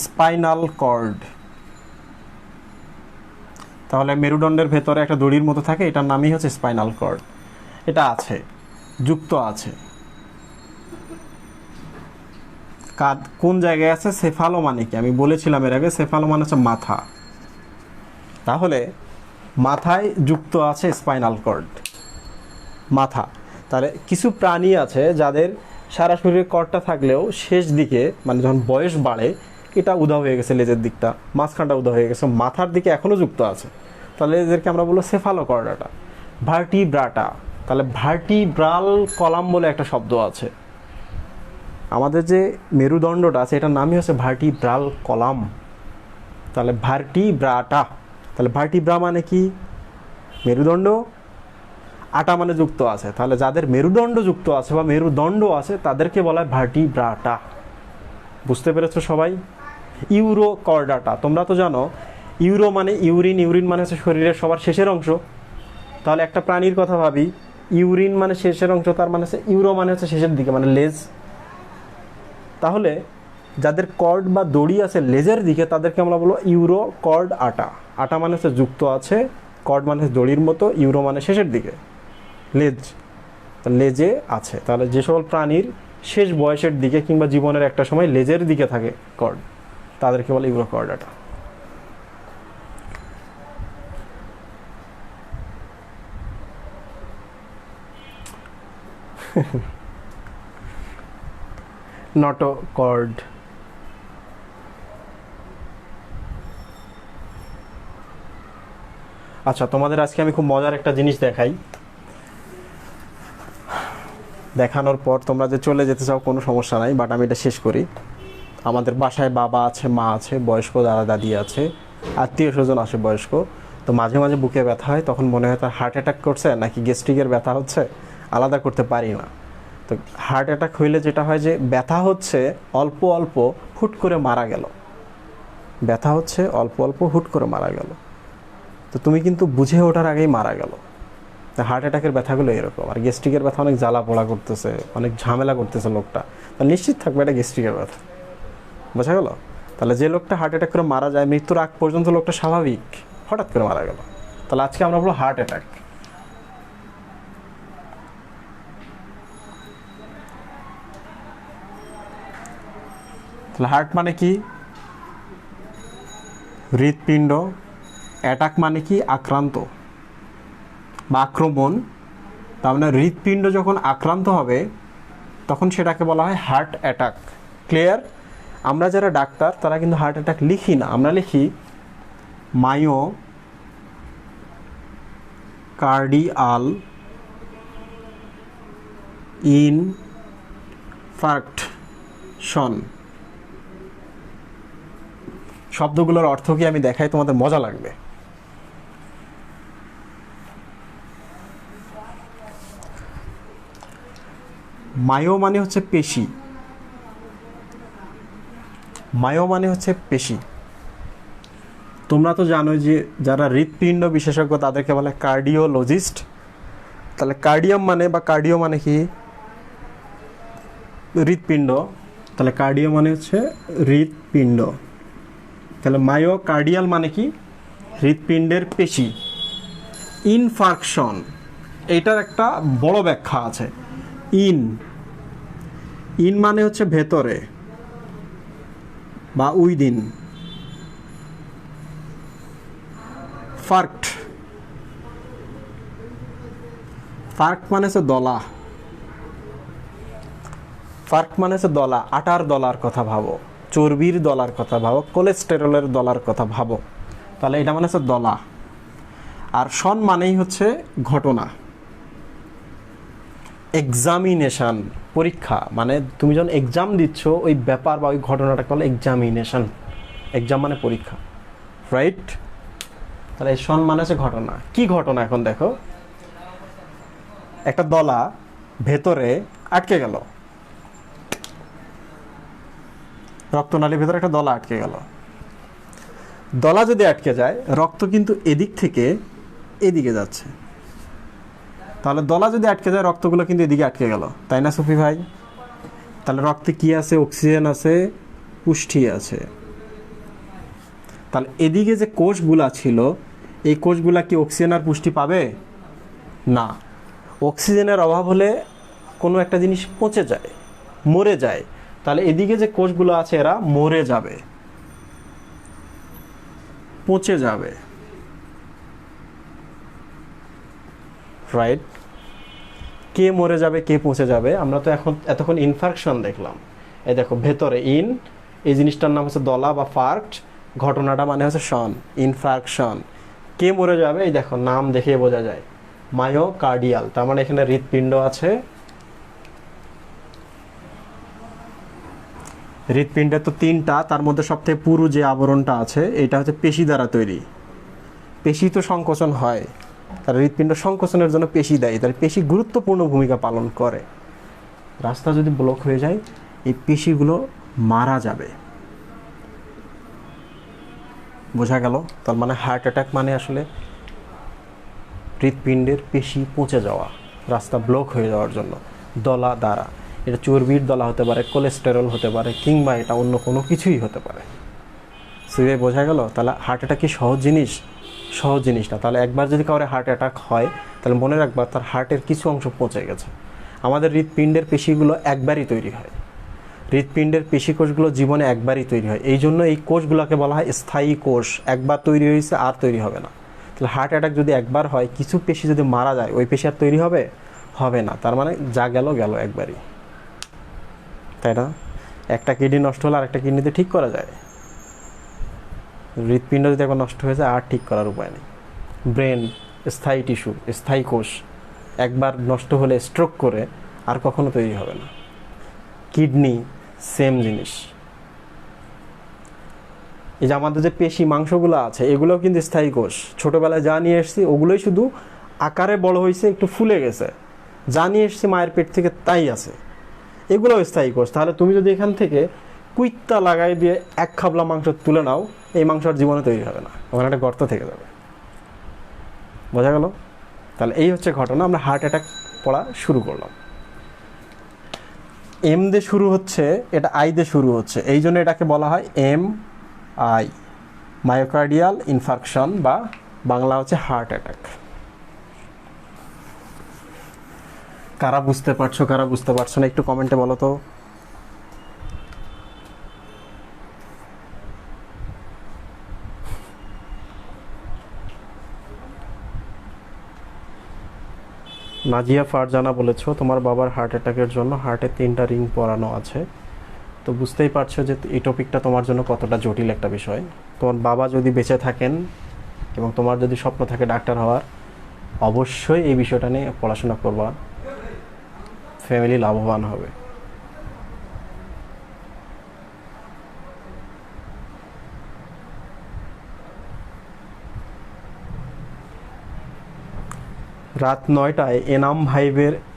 স্পাইনাল কর্ড। তাহলে মেরুদণ্ডের ভেতরে একটা দড়ির মতো থাকে, এটার নামই হচ্ছে স্পাইনাল কর্ড। এটা আছে, যুক্ত আছে। কোন জায়গায় আছে? সেফালো মানে কি আমি বলেছিলাম এর আগে, সেফালো মানে হচ্ছে মাথা। তাহলে মাথায় যুক্ত আছে স্পাইনাল কর্ড, মাথা। তাহলে কিছু প্রাণী আছে যাদের সারা শরীরে কর্ডটা থাকলেও শেষ দিকে মানে যখন বয়স বাড়ে এটা উধাও হয়ে গেছে, লেজের দিকটা মাঝখানটা উধাও হয়ে গেছে, মাথার দিকে এখনও যুক্ত আছে, তাহলে এদেরকে আমরা বলবো সেফালোকর্ডাটা। ভার্টিব্রাটা, তাহলে ভার্টিব্রাল কলাম বলে একটা শব্দ আছে। আমাদের যে মেরুদণ্ডটা আছে এটার নামই হচ্ছে ভার্টিব্রাল কলাম। তাহলে ভার্টিব্রাটা, তাহলে ভার্টিব্রা মানে কি মেরুদণ্ড, আটা মানে যুক্ত আছে। তাহলে যাদের মেরুদণ্ড যুক্ত আছে বা মেরুদণ্ড আছে তাদেরকে বলা হয় ভার্টিব্রাটা। বুঝতে পেরেছো সবাই? ইউরোকর্ডাটা, তোমরা তো জানো ইউরো মানে ইউরিন, ইউরিন মানে হচ্ছে শরীরের সবার শেষের অংশ। তাহলে একটা প্রাণীর কথা ভাবি, ইউরিন মানে শেষের অংশ, তার মানে হচ্ছে ইউরো মানে হচ্ছে শেষের দিকে মানে লেজ। তাহলে যাদের কর্ড বা দড়ি আছে লেজের দিকে তাদেরকে আমরা বলবো ইউরো কর্ড আটা। আটা মানে হচ্ছে যুক্ত আছে, কর্ড মানে হচ্ছে দড়ির মতো, ইউরো মানে শেষের দিকে লেজ, লেজে আছে। তাহলে যে সকল প্রাণীর শেষ বয়সের দিকে কিংবা জীবনের একটা সময় লেজের দিকে থাকে কর্ড, তাদেরকে বলে ইউরো কর্ড আটা। নটোকর্ড, আচ্ছা তোমাদের আজকে আমি খুব মজার একটা জিনিস দেখাই, দেখানোর পর তোমরা যে চলে যেতে চাও কোনো সমস্যা নাই, বাট আমি এটা শেষ করি। আমাদের বাসায় বাবা আছে, মা আছে, বয়স্ক দাদা দাদি আছে, আত্মীয় স্বজন আসে বয়স্ক, তো মাঝে মাঝে বুকে ব্যথা হয়, তখন মনে হয় তার হার্ট অ্যাটাক করছে নাকি গ্যাস্ট্রিকের ব্যথা হচ্ছে, আলাদা করতে পারি না। তো হার্ট অ্যাটাক হইলে যেটা হয় যে ব্যথা হচ্ছে অল্প অল্প, হুট করে মারা গেল, ব্যথা হচ্ছে অল্প অল্প হুট করে মারা গেল, তো তুমি কিন্তু বুঝে ওঠার আগেই মারা গেল। হার্ট অ্যাটাকের ব্যথাগুলো এরকম। আর গ্যাস্ট্রিকের ব্যথা অনেক জ্বালা পোড়া করতেছে, অনেক ঝামেলা করতেছে লোকটা, তাহলে নিশ্চিত থাকবে এটা গ্যাস্ট্রিকের ব্যথা। বোঝা গেল? তাহলে যে লোকটা হার্ট অ্যাটাক করে মারা যায় মৃত্যুর আগ পর্যন্ত লোকটা স্বাভাবিক, হঠাৎ করে মারা গেল, তাহলে আজকে আমরা বলবো হার্ট অ্যাটাক। তাহলে হার্ট মানে কি? হৃৎপিণ্ড। অ্যাটাক মানে কি? আক্রান্ত বা আক্রমণ। তার মানে হৃৎপিণ্ড যখন আক্রান্ত হবে তখন সেটাকে বলা হয় হার্ট অ্যাটাক। ক্লিয়ার? আমরা যারা ডাক্তার তারা কিন্তু হার্ট অ্যাটাক লিখি না, আমরা লিখি মায়ো কার্ডিয়াল ইনফার্কশন। শব্দগুলোর অর্থ কি আমি দেখাই, তোমাদের মজা লাগবে। মায়ো মানে হচ্ছে পেশি, মায়ো মানে হচ্ছে পেশি। তোমরা তো জানো যে যারা হৃৎপিণ্ড বিশেষজ্ঞ তাদেরকে বলে কার্ডিওলজিস্ট। তাহলে কার্ডিয়াম মানে বা কার্ডিও মানে কি? হৃৎপিণ্ড। তাহলে কার্ডিও মানে হচ্ছে হৃৎপিণ্ড। তাহলে মায়োকার্ডিয়াল মানে কি? হৃৎপিণ্ডের পেশি। ইনফার্কশন, এইটার একটা বড় ব্যাখ্যা আছে। ইন মানে হচ্ছে ভেতরে বা উইদিন। ফার্কট মানে হচ্ছে দলা। ফার্ক মানে হচ্ছে দলা। আটার দলার কথা ভাবো, চর্বির দলার কথা ভাবো, কোলেস্টেরলের দলার কথা ভাবো। তাহলে এটা মানে হচ্ছে দলা। আর শন মানেই হচ্ছে ঘটনা। এক্সামিনেশন, পরীক্ষা, মানে তুমি যখন এক্সাম দিচ্ছ ওই ব্যাপার বা ওই ঘটনাটাকে বলে এক্সামিনেশন। এক্সাম মানে পরীক্ষা, রাইট? তাহলে শন মানে হচ্ছে ঘটনা। কি ঘটনা? এখন দেখো, একটা দলা ভেতরে আটকে গেল, রক্তনালীর ভেতরে একটা দলা আটকে গেল। দলা যদি আটকে যায়, রক্ত কিন্তু এদিক থেকে এদিকে যাচ্ছে। তাহলে দলা যদি আটকে যায়, রক্তগুলো কিন্তু এদিকে আটকে গেল, তাই না সুফি ভাই? তাহলে রক্তে কি আছে? অক্সিজেন আছে, পুষ্টি আছে। তাহলে এদিকে যে কোষগুলা ছিল, এই কোষগুলা কি অক্সিজেন আর পুষ্টি পাবে? না। অক্সিজেনের অভাব হলে কোনো একটা জিনিস পচে যায়, মরে যায়। তাহলে এদিকে যে কোষগুলো আছে এরা মরে যাবে, পচে যাবে, রাইট? কে মরে যাবে, কে পচে যাবে? আমরা তো এতক্ষণ ইনফার্কশন দেখলাম। এই দেখো ভেতরে এই জিনিসটার নাম হচ্ছে দলা বা ফার্কট, ঘটনাটা মানে হচ্ছে শন, ইনফার্কশন। কে মরে যাবে? এই দেখো নাম দেখে বোঝা যায়, মায়োকার্ডিয়াল। তার মানে এখানে হৃৎপিণ্ড আছে। হৃৎপিণ্ডের তো তিনটা, তার মধ্যে সবথেকে পুরু যে আবরণটা আছে এটা হচ্ছে পেশি দ্বারা তৈরি। পেশি তো সংকোচন হয়, তার হৃৎপিণ্ড সংকোচনের জন্য পেশি দেয়। তার পেশি গুরুত্বপূর্ণ ভূমিকা পালন করে। রাস্তা যদি ব্লক হয়ে যায়, এই পেশিগুলো মারা যাবে। বোঝা গেল? তার মানে হার্ট অ্যাটাক মানে আসলে হৃৎপিণ্ডের পেশি পচে যাওয়া, রাস্তা ব্লক হয়ে যাওয়ার জন্য দলা দ্বারা। এটা চর্বির দলা হতে পারে, কোলেস্টেরল হতে পারে, কিংবা এটা অন্য কোনো কিছুই হতে পারে। সেভাবে বোঝা গেল? তাহলে হার্ট অ্যাটাক কি সহজ জিনিস? সহজ জিনিস না। তাহলে একবার যদি কাউরে হার্ট অ্যাটাক হয়, তাহলে মনে রাখবা তার হার্টের কিছু অংশ পচে গেছে। আমাদের হৃৎপিণ্ডের পেশিগুলো একবারই তৈরি হয়। হৃৎপিণ্ডের পেশি কোষগুলো জীবনে একবারই তৈরি হয়। এই জন্য এই কোষগুলোকে বলা হয় স্থায়ী কোষ। একবার তৈরি হয়েছে, আর তৈরি হবে না। তাহলে হার্ট অ্যাটাক যদি একবার হয়, কিছু পেশি যদি মারা যায়, ওই পেশি আর তৈরি হবে? হবে না। তার মানে যা গেল গেল একবারই, তাই না? একটা কিডনি নষ্ট হলে আরেকটা কিডনিতে ঠিক করা যায়? হৃৎপিণ্ড যদি একবার নষ্ট হয়ে যায়, আর ঠিক করার উপায় নেই। ব্রেন স্থায়ী টিস্যু, স্থায়ী কোষ, একবার নষ্ট হলে স্ট্রোক করে আর কখনো তৈরি হবে না। কিডনি সেম জিনিস। এই যে আমাদের যে পেশি মাংসগুলো আছে, এগুলোও কিন্তু স্থায়ী কোষ। ছোটোবেলায় যা নিয়ে এসেছি ওগুলোই শুধু আকারে বড় হয়েছে, একটু ফুলে গেছে। যা নিয়ে এসেছি মায়ের পেট থেকে তাই আছে, এগুলোও স্থায়ী কোষ। তাহলে তুমি যদি এখান থেকে কুইত্তা লাগাই দিয়ে এক খাবলা মাংস তুলে নাও, এই মাংস আর জীবনে তৈরি হবে না, ওখানে একটা গর্ত থেকে যাবে। বোঝা গেল? তাহলে এই হচ্ছে ঘটনা। আমরা হার্ট অ্যাটাক পড়া শুরু করলাম। এম দিয়ে শুরু হচ্ছে, এটা আই দিয়ে শুরু হচ্ছে, এই জন্য এটাকে বলা হয় MI, মায়োকার্ডিয়াল ইনফার্কশন, বা বাংলা হচ্ছে হার্ট অ্যাটাক। কারা বুঝতে পারছো, কারা বুঝতে পারছো না, একটু কমেন্টে বলো তো। নাজিয়া ফারজানা বলেছো তোমার বাবার হার্ট অ্যাটাকের জন্য হার্টে 3টা রিং পরানো আছে। তো বুঝতেই পারছো যে এই টপিকটা তোমার জন্য কতটা জটিল একটা বিষয়। তোমার বাবা যদি বেঁচে থাকেন এবং তোমার যদি স্বপ্ন থাকে ডাক্তার হওয়ার, অবশ্যই এই বিষয়টা নিয়ে পড়াশোনা করবা, ফ্যামিলি লাভবান হবে। রাত 9টায়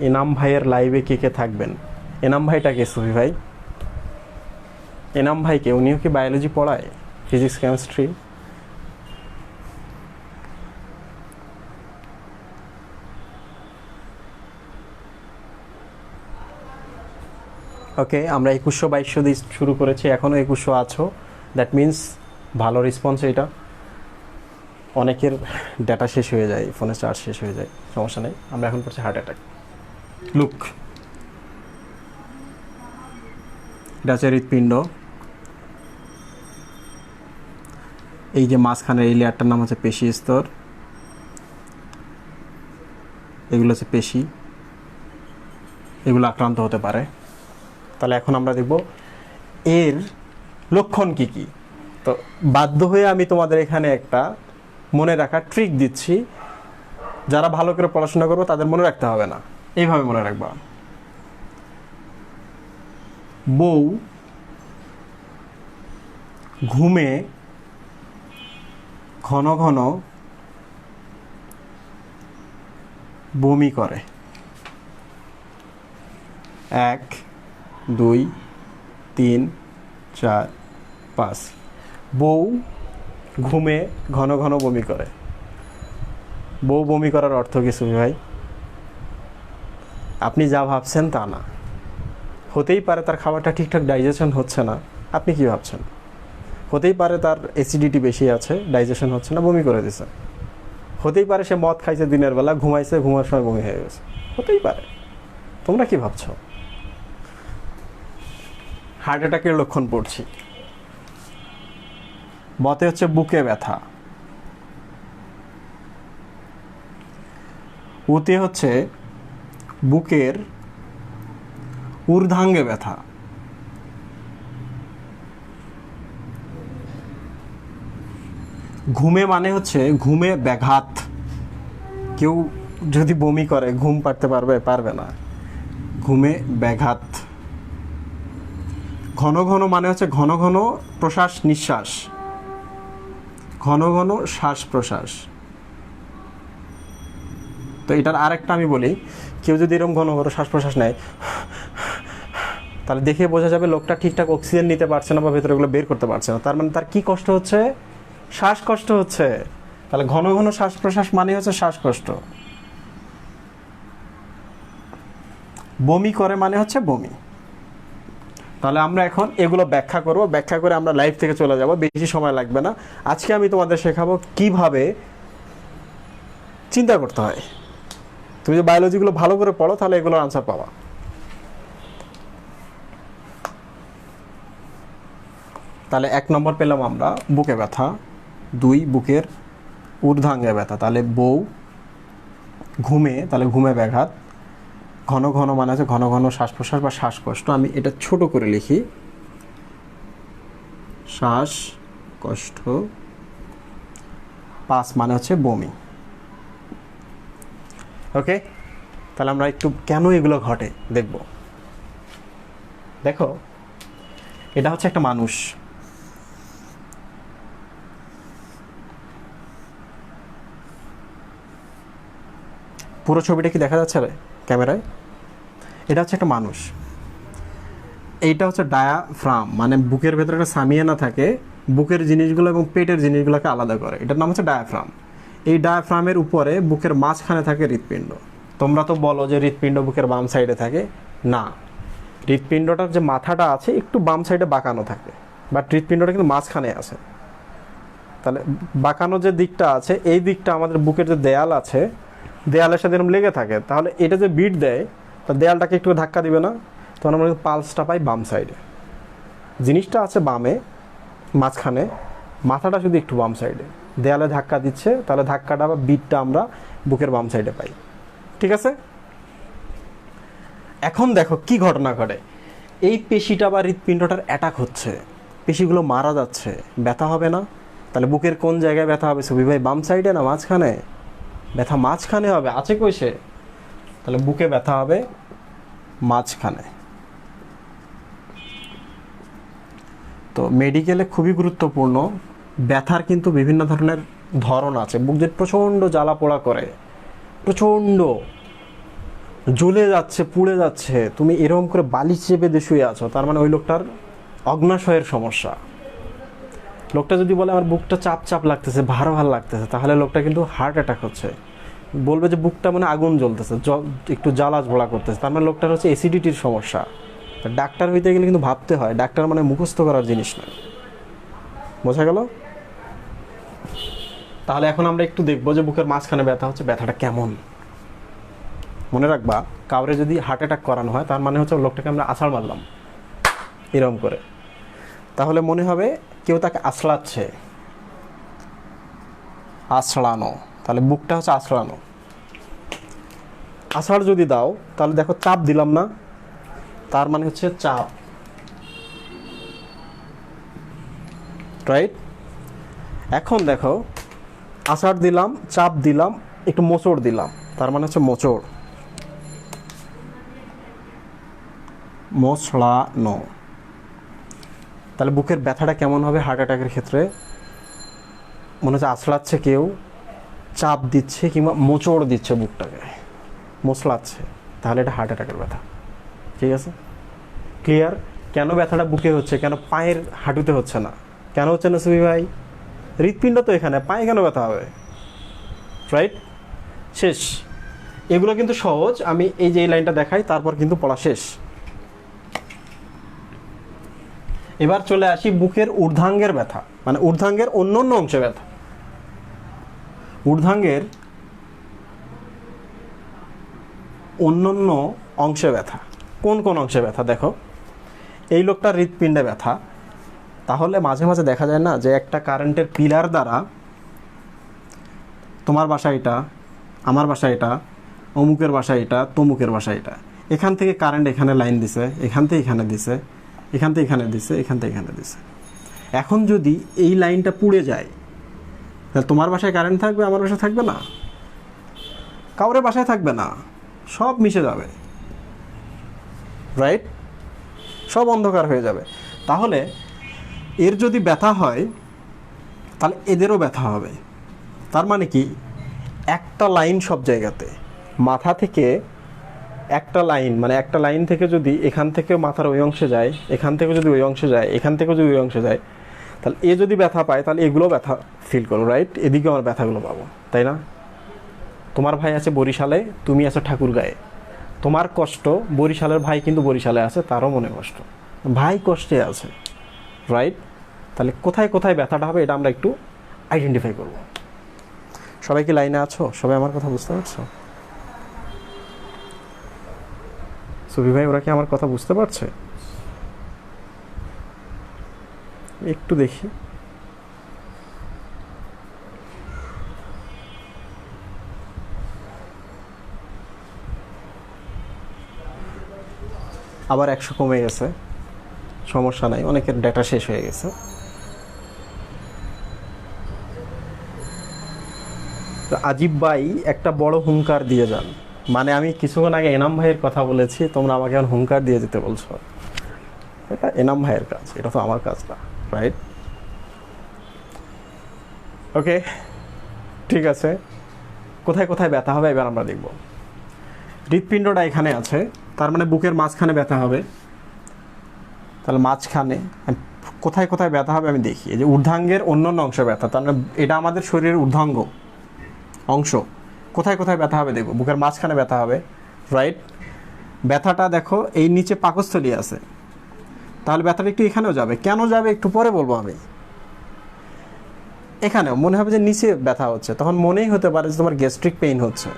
এনাম ভাইয়ের লাইভে কে কে থাকবেন? এনাম ভাইটা কে সুফি ভাই? এনাম ভাইকে, উনিও কি বায়োলজি পড়ায়, ফিজিক্স কেমিস্ট্রি? ওকে, আমরা 2100-2200 দিয়ে শুরু করেছি, এখনও 2100 আছো, দ্যাট মিন্স ভালো রেসপন্স। এটা অনেকের ডাটা শেষ হয়ে যায়, ফোনে চার্জ শেষ হয়ে যায়, সমস্যা নেই। আমরা এখন পড়ছি হার্ট অ্যাটাক। লুক, এটা হচ্ছে হৃৎপিণ্ড। এই যে মাঝখানের এই লেয়ারটার নাম হচ্ছে পেশি স্তর, এগুলো হচ্ছে পেশি, এগুলো আক্রান্ত হতে পারে। তাহলে এখন আমরা দেখব এর লক্ষণ কি কি। তো বাধ্য হয়ে আমি তোমাদের এখানে একটা মনে রাখার ট্রিক দিচ্ছি, যারা ভালো করে পড়াশোনা করবে তাদের মনে রাখতে হবে না, এইভাবে মনে রাখবা। বউ ঘুমে ঘন ঘন বমি করে। 1 2 3 4 5। বউ ঘুমে ঘন ঘন বমি করে। বউ বমি করার অর্থ কি সুমি ভাই? আপনি যা ভাবছেন তা না। হতেই পারে তার খাবারটা ঠিকঠাক ডাইজেশন হচ্ছে না, আপনি কি ভাবছেন? হতেই পারে তার অ্যাসিডিটি বেশি আছে, ডাইজেশন হচ্ছে না, বমি করে দিছে। হতেই পারে সে মদ খাইছে দিনের বেলা, ঘুমাইছে, ঘুমার সময় বমি হয়ে গেছে, হতেই পারে। তোমরা কি ভাবছো? হার্ট অ্যাটাকের লক্ষণ পড়ছি। বতে হচ্ছে বুকে ব্যথা, উতে হচ্ছে বুকের ঊর্ধ্বাঙ্গে ব্যথা, ঘুমে মানে হচ্ছে ঘুমে ব্যাঘাত। কেউ যদি বমি করে ঘুম পাড়তে পারবে না, ঘুমে ব্যাঘাত। ঘন ঘন মানে হচ্ছে ঘন ঘন প্রশ্বাস নিঃশ্বাস, ঘন ঘন শ্বাস প্রশ্বাস। তো এটার আরেকটা আমি বলি, কেউ যদি এরকম ঘন ঘন শ্বাস প্রশ্বাস নেয়, তাহলে দেখে বোঝা যাবে লোকটা ঠিকঠাক অক্সিজেন নিতে পারছে না বা ভেতরে ওগুলো বের করতে পারছে না। তার মানে তার কি কষ্ট হচ্ছে? শ্বাসকষ্ট হচ্ছে। তাহলে ঘন ঘন শ্বাস প্রশ্বাস মানে হচ্ছে শ্বাসকষ্ট। বমি করে মানে হচ্ছে বমি। তাহলে আমরা এখন এগুলো ব্যাখ্যা করব, ব্যাখ্যা করে আমরা লাইভ থেকে চলে যাব, বেশি সময় লাগবে না। আজকে আমি তোমাদের শেখাবো কিভাবে চিন্তা করতে হয়। তুমি যে বায়োলজিগুলো ভালো করে পড়ো তাহলে এগুলোর আনসার পাবা। তাহলে 1 নম্বর পেলাম আমরা বুকে ব্যথা, 2 বুকের ঊর্ধ্বাঙ্গে ব্যথা, তাহলে বউ ঘুমে, তাহলে ঘুমে ব্যাঘাত। ঘন ঘন মানে হচ্ছে ঘন ঘন শ্বাস প্রশ্বাস বা শ্বাসকষ্ট। আমি এটা ছোট করে লিখি, শ্বাসকষ্ট। 5 মানে হচ্ছে বমি। ওকে, তাহলে আমরা একটু কেন এগুলো ঘটে দেখব। দেখো, এটা হচ্ছে একটা মানুষ, পুরো ছবিটা কি দেখা যাচ্ছে ক্যামেরায়? এটা হচ্ছে একটা মানুষ। এইটা হচ্ছে ডায়াফ্রাম, মানে বুকের ভেতরে একটা সামিয়ানা থাকে, বুকের জিনিসগুলো এবং পেটের জিনিসগুলোকে আলাদা করে, এটার নাম হচ্ছে ডায়াফ্রাম। এই ডায়াফ্রামের উপরে বুকের মাঝখানে থাকে হৃৎপিণ্ড। তোমরা তো বলো যে হৃৎপিণ্ড বুকের বাম সাইডে থাকে, না, হৃৎপিণ্ডটার যে মাথাটা আছে একটু বাম সাইডে বাঁকানো থাকে, বাট হৃৎপিণ্ডটা কিন্তু মাঝখানে আছে। তাহলে বাঁকানো যে দিকটা আছে, এই দিকটা আমাদের বুকের যে দেয়াল আছে, দেয়ালের সাথে এরকম লেগে থাকে। তাহলে এটা যে বিট দেয়, তা দেয়ালটাকে একটু ধাক্কা দিবে না? তখন আমরা পালসটা পাই বাম সাইডে। জিনিসটা আছে বামে মাঝখানে, মাথাটা শুধু একটু বাম সাইডে, দেয়ালে ধাক্কা দিচ্ছে, তাহলে ধাক্কাটা বা বিটটা আমরা বুকের বাম সাইডে পাই। ঠিক আছে? এখন দেখো কি ঘটনা ঘটে। এই পেশিটা বা হৃৎপিণ্ডটার অ্যাটাক হচ্ছে, পেশিগুলো মারা যাচ্ছে, ব্যথা হবে না? তাহলে বুকের কোন জায়গায় ব্যথা হবে সুবি ভাই? বাম সাইডে না মাঝখানে? ব্যথা মাঝখানে হবে, আছে কই সে? তাহলে বুকে ব্যথা হবে মাঝখানে। তো মেডিকেলে খুবই গুরুত্বপূর্ণ, ব্যথার কিন্তু বিভিন্ন ধরনের ধরন আছে। বুক যে প্রচণ্ড জ্বালা পোড়া করে, প্রচণ্ড জ্বলে যাচ্ছে, পুড়ে যাচ্ছে, তুমি এরকম করে বালি চেপে দিয়ে শুয়ে আছো, তার মানে ওই লোকটার অগ্নাশয়ের সমস্যা। লোকটা যদি বলে আমার বুকটা চাপ চাপ লাগতেছে, ভার ভার লাগতেছে, তাহলে লোকটা কিন্তু হার্ট অ্যাটাক হচ্ছে। বলবে যে বুকটা মানে আগুন জ্বলতেছে, একটু জ্বালা ঝোড়া করতেছে, তার মানে লোকটার হচ্ছে অ্যাসিডিটির সমস্যা। ডাক্তার হইতে গেলে কিন্তু ভাবতে হয়, ডাক্তার মানে মুখস্থ করার জিনিস নয়। বোঝা গেল? তাহলে এখন আমরা একটু দেখবো যে বুকের মাঝখানে ব্যথা হচ্ছে, ব্যথাটা কেমন। মনে রাখবা, কাউরে যদি হার্ট অ্যাটাক করানো হয় তার মানে হচ্ছে লোকটাকে আমরা আছাড় মারলাম এরকম করে, তাহলে মনে হবে কেউ তাকে আছড়াচ্ছে, আছড়ানো, তাহলে বুকটা হচ্ছে আছড়ানো। আছাড় যদি দাও তাহলে দেখো চাপ দিলাম না, তার মানে হচ্ছে চাপ, রাইট? এখন দেখো আছাড় দিলাম, চাপ দিলাম, একটু মোচড় দিলাম, তার মানে হচ্ছে মোচড়, মোচড়ানো। তাহলে বুকের ব্যথাটা কেমন হবে হার্ট অ্যাটাকের ক্ষেত্রে? মনে হচ্ছে আছড়াচ্ছে কেউ, চাপ দিচ্ছে কিংবা মোচড় দিচ্ছে বুকটাকে, মোচড়াচ্ছে, তাহলে এটা হার্ট অ্যাটাকের ব্যথা। ঠিক আছে, ক্লিয়ার? কেন ব্যথাটা বুকে হচ্ছে, কেন পায়ের হাঁটুতে হচ্ছে না? কেন হচ্ছে না সুবি ভাই? হৃৎপিণ্ড তো এখানে, পায়ে কেন ব্যথা হবে? রাইট? শেষ। এগুলো কিন্তু সহজ, আমি এই যে এই লাইনটা দেখাই, তারপর কিন্তু পড়া শেষ। এবার চলে আসি বুকের ঊর্ধ্বাঙ্গের ব্যথা, মানে ঊর্ধ্বাঙ্গের অন্য অন্য অংশে ব্যথা। ঊর্ধ্বাঙ্গের অন্যান্য অংশে ব্যথা, কোন কোন অংশে ব্যথা? দেখো, এই লোকটার হৃৎপিণ্ডে ব্যথা, তাহলে মাঝে মাঝে দেখা যায় না যে একটা কারেন্টের পিলার দ্বারা, তোমার বাসা এটা, আমার বাসা এটা, অমুকের বাসা এটা, তমুকের বাসা এটা, এখান থেকে কারেন্ট এখানে লাইন দিছে, এখান থেকে এখানে দিছে, এখান থেকে এখানে দিছে, এখান থেকে এখানে দিছে। এখন যদি এই লাইনটা পুড়ে যায়, তাহলে তোমার বাসায় কারেন্ট থাকবে, আমার বাসায় থাকবে না, কাউরে বাসায় থাকবে না, সব মিশে যাবে, রাইট? সব অন্ধকার হয়ে যাবে। তাহলে এর যদি ব্যথা হয় তাহলে এদেরও ব্যথা হবে। তার মানে কি, একটা লাইন সব জায়গাতে, মাথা থেকে একটা লাইন, মানে একটা লাইন থেকে যদি এখান থেকে মাথার ওই অংশে যায়, এখান থেকে যদি ওই অংশে যায়, এখান থেকে যদি ওই অংশে যায়, তাহলে এ যদি ব্যথা পায় তাহলে এগুলো ব্যথা ফিল করো, রাইট? এদিকে আমার ব্যথাগুলো পাবো, তাই না? তোমার ভাই আছে বরিশালে, তুমি আছো ঠাকুরগাঁয়ে, তোমার কষ্ট, বরিশালের ভাই কিন্তু বরিশালে আছে, তারও মনে কষ্ট, ভাই কষ্টে আছে, রাইট? তাহলে কোথায় কোথায় ব্যথাটা হবে এটা আমরা একটু আইডেন্টিফাই করব। সবাই কি লাইনে আছো? সবাই আমার কথা বুঝতে পারছো? সুবি ভাই, ওরা কি আমার কথা বুঝতে পারছে? একটু দেখি। আবার 100 কমে গেছে, সমস্যা নাই, অনেকের ডেটা শেষ হয়ে গেছে। তো আজিব ভাই একটা বড় হুঙ্কার দিয়ে যান, মানে আমি কিছুক্ষণ আগে এনাম ভাইয়ের কথা বলেছি, তোমরা আমাকে এখন হুঙ্কার দিয়ে যেতে বলছো। এটা এনাম ভাইয়ের কাজ, এটা তো আমার কাজ না, রাইট? ওকে, ঠিক আছে। কোথায় কোথায় ব্যথা হবে এবার আমরা দেখব। হৃৎপিণ্ডটা এখানে আছে, তার মানে বুকের মাঝখানে ব্যথা হবে। তাহলে মাঝখানে কোথায় কোথায় ব্যথা হবে আমি দেখি। এই যে ঊর্ধ্বাঙ্গের অন্যান্য অংশ ব্যথা, তার মানে এটা আমাদের শরীরের ঊর্ধ্বাঙ্গ অংশ। কোথায় কোথায় ব্যথা হবে দেখব। বুকের মাঝখানে ব্যথা হবে, রাইট? ব্যথাটা দেখো এই নিচে পাকস্থলী আছে, তাহলে ব্যথাটা একটু এখানেও যাবে। কেন যাবে একটু পরে বলবো আমি। এখানেও মনে হবে যে নিচে ব্যথা হচ্ছে, তখন মনেই হতে পারে যে তোমার গ্যাস্ট্রিক পেইন হচ্ছে,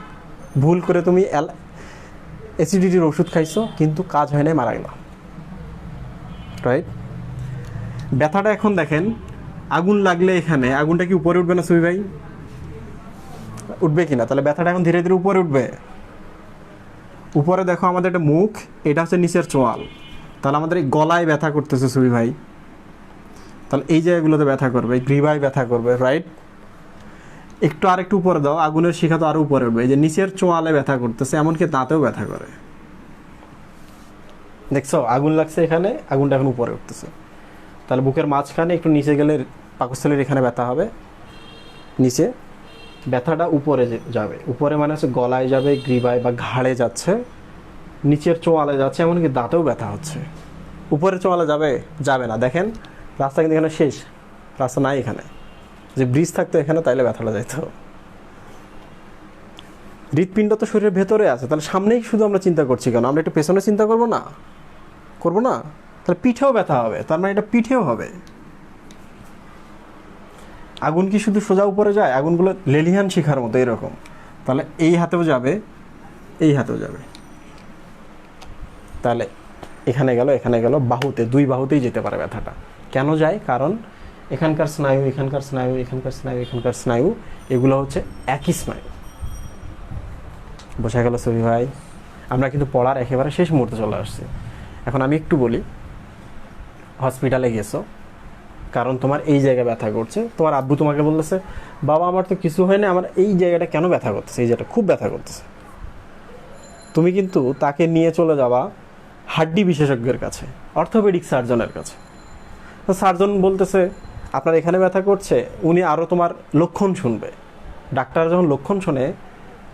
ভুল করে তুমি অ্যাসিডিটির ওষুধ খাইছো, কিন্তু কাজ হয় নাই, মারা গেলাম, রাইট? ব্যথাটা এখন দেখেন, আগুন লাগলে এখানে আগুনটা কি উপরে উঠবে না সুবি ভাই? উঠবে কিনা? তাহলে ব্যথাটা এখন ধীরে ধীরে উপরে উঠবে। উপরে দেখো আমাদের একটা মুখ, এটা হচ্ছে নিচের চোয়াল, তাহলে আমাদের এই গলায় ব্যথা করতেছে সুবি ভাই, তাহলে এই জায়গাগুলোতে ব্যথা করবে, গ্রীবায় ব্যথা করবে, রাইট? একটু আর একটু উপরে দাও, আগুনের শিখা তো আরো উপরে উঠবে। এই যে নিচের চোয়ালে ব্যথা করতেছে, এমনকি দাঁতেও ব্যথা করে, দেখছো? আগুন লাগছে এখানে, আগুনটা এখন উপরে উঠতেছে। তাহলে বুকের মাঝখানে একটু নিচে গেলে পাকস্থলীর এখানে ব্যথা হবে, নিচে। ব্যথাটা উপরে যাবে, উপরে মানে হচ্ছে গলায় যাবে, গ্রীবায় বা ঘাড়ে যাচ্ছে, নিচের চোয়ালে যাচ্ছে, এমনকি দাঁতেও ব্যথা হচ্ছে। উপরে চোয়ালে যাবে? যাবে না। দেখেন রাস্তা কিন্তু এখানে শেষ, রাস্তা নাই এখানে। যে ব্রিজ থাকতো এখানে তাইলে ব্যথাটা যাইতো। হৃৎপিণ্ড তো শরীরের ভেতরে আছে, তাহলে সামনেই শুধু আমরা চিন্তা করছি কেন? আমরা একটু পেছনে চিন্তা করবো না? করবো না? তাহলে পিঠেও ব্যথা হবে, তার মানে এটা পিঠেও হবে। আগুন কি শুধু সোজা উপরে যায়? আগুনগুলো লেলিহান শিখার মতো এরকম। তাহলে এই হাতেও যাবে, এই হাতেও যাবে। তাহলে এখানে গেল, এখানে গেল, বাহুতে, দুই বাহুতেই যেতে পারে ব্যথাটা। কেন যায়? কারণ এখানকার স্নায়ু, এখানকার স্নায়ু, এখানকার স্নায়ু, এখানকার স্নায়ু, এগুলো হচ্ছে একই স্নায়ু। বোঝা গেল সবি ভাই? আমরা কিন্তু পড়ার একেবারে শেষ মুহূর্তে চলে আসছি। এখন আমি একটু বলি, হসপিটালে গেছো কারণ তোমার এই জায়গায় ব্যথা করছে, তোমার আব্বু তোমাকে বলতেছে বাবা আমার তো কিছু হয় না, আমার এই জায়গাটা কেন ব্যথা করতেছে, এই জায়গাটা খুব ব্যথা করতেছে। তুমি কিন্তু তাকে নিয়ে চলে যাবা হাড্ডি বিশেষজ্ঞের কাছে, অর্থোপেডিক সার্জনের কাছে। তো সার্জন বলতেছে আপনার এখানে ব্যথা করছে, উনি আরও তোমার লক্ষণ শুনবে। ডাক্তার যখন লক্ষণ শোনে,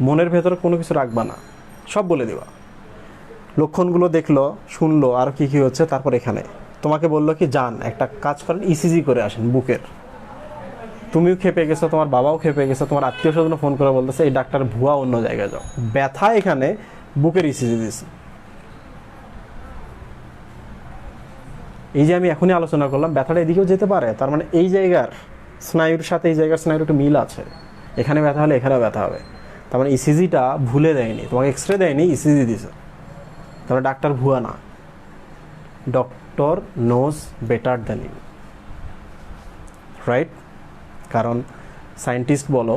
মনের ভেতরে কোনো কিছু রাখবা না, সব বলে দিবা। লক্ষণগুলো দেখলো, শুনলো আর কী কী হচ্ছে, তারপর এখানে তোমাকে বললো কি যান একটা কাজ করেন, ইসিজি করে আসেন বুকের। তুমিও খেপে গেছো, তোমার বাবাও খেপে গেছো, তোমার আত্মীয় স্বজন ফোন করে বলতেছে এই ডাক্তার ভুয়া, অন্য জায়গায় যাও। ব্যথা এখানে, বুকের ইসিজি দিয়েছে। এই যে আমি এখনই আলোচনা করলাম, ব্যথাটা এদিকেও যেতে পারে, তার মানে এই জায়গার স্নায়ুর সাথে এই জায়গার স্নায়ুর একটু মিল আছে। এখানে ব্যথা হলে এখানেও ব্যথা হবে। তার মানে ইসিজিটা ভুলে দেয়নি, তোমাকে এক্সরে দেয়নি, ইসিজি দিয়েছে। তাহলে ডাক্তার ভুয়া না। Doctor knows better than you, right? কারণ সায়েন্টিস্ট বলো,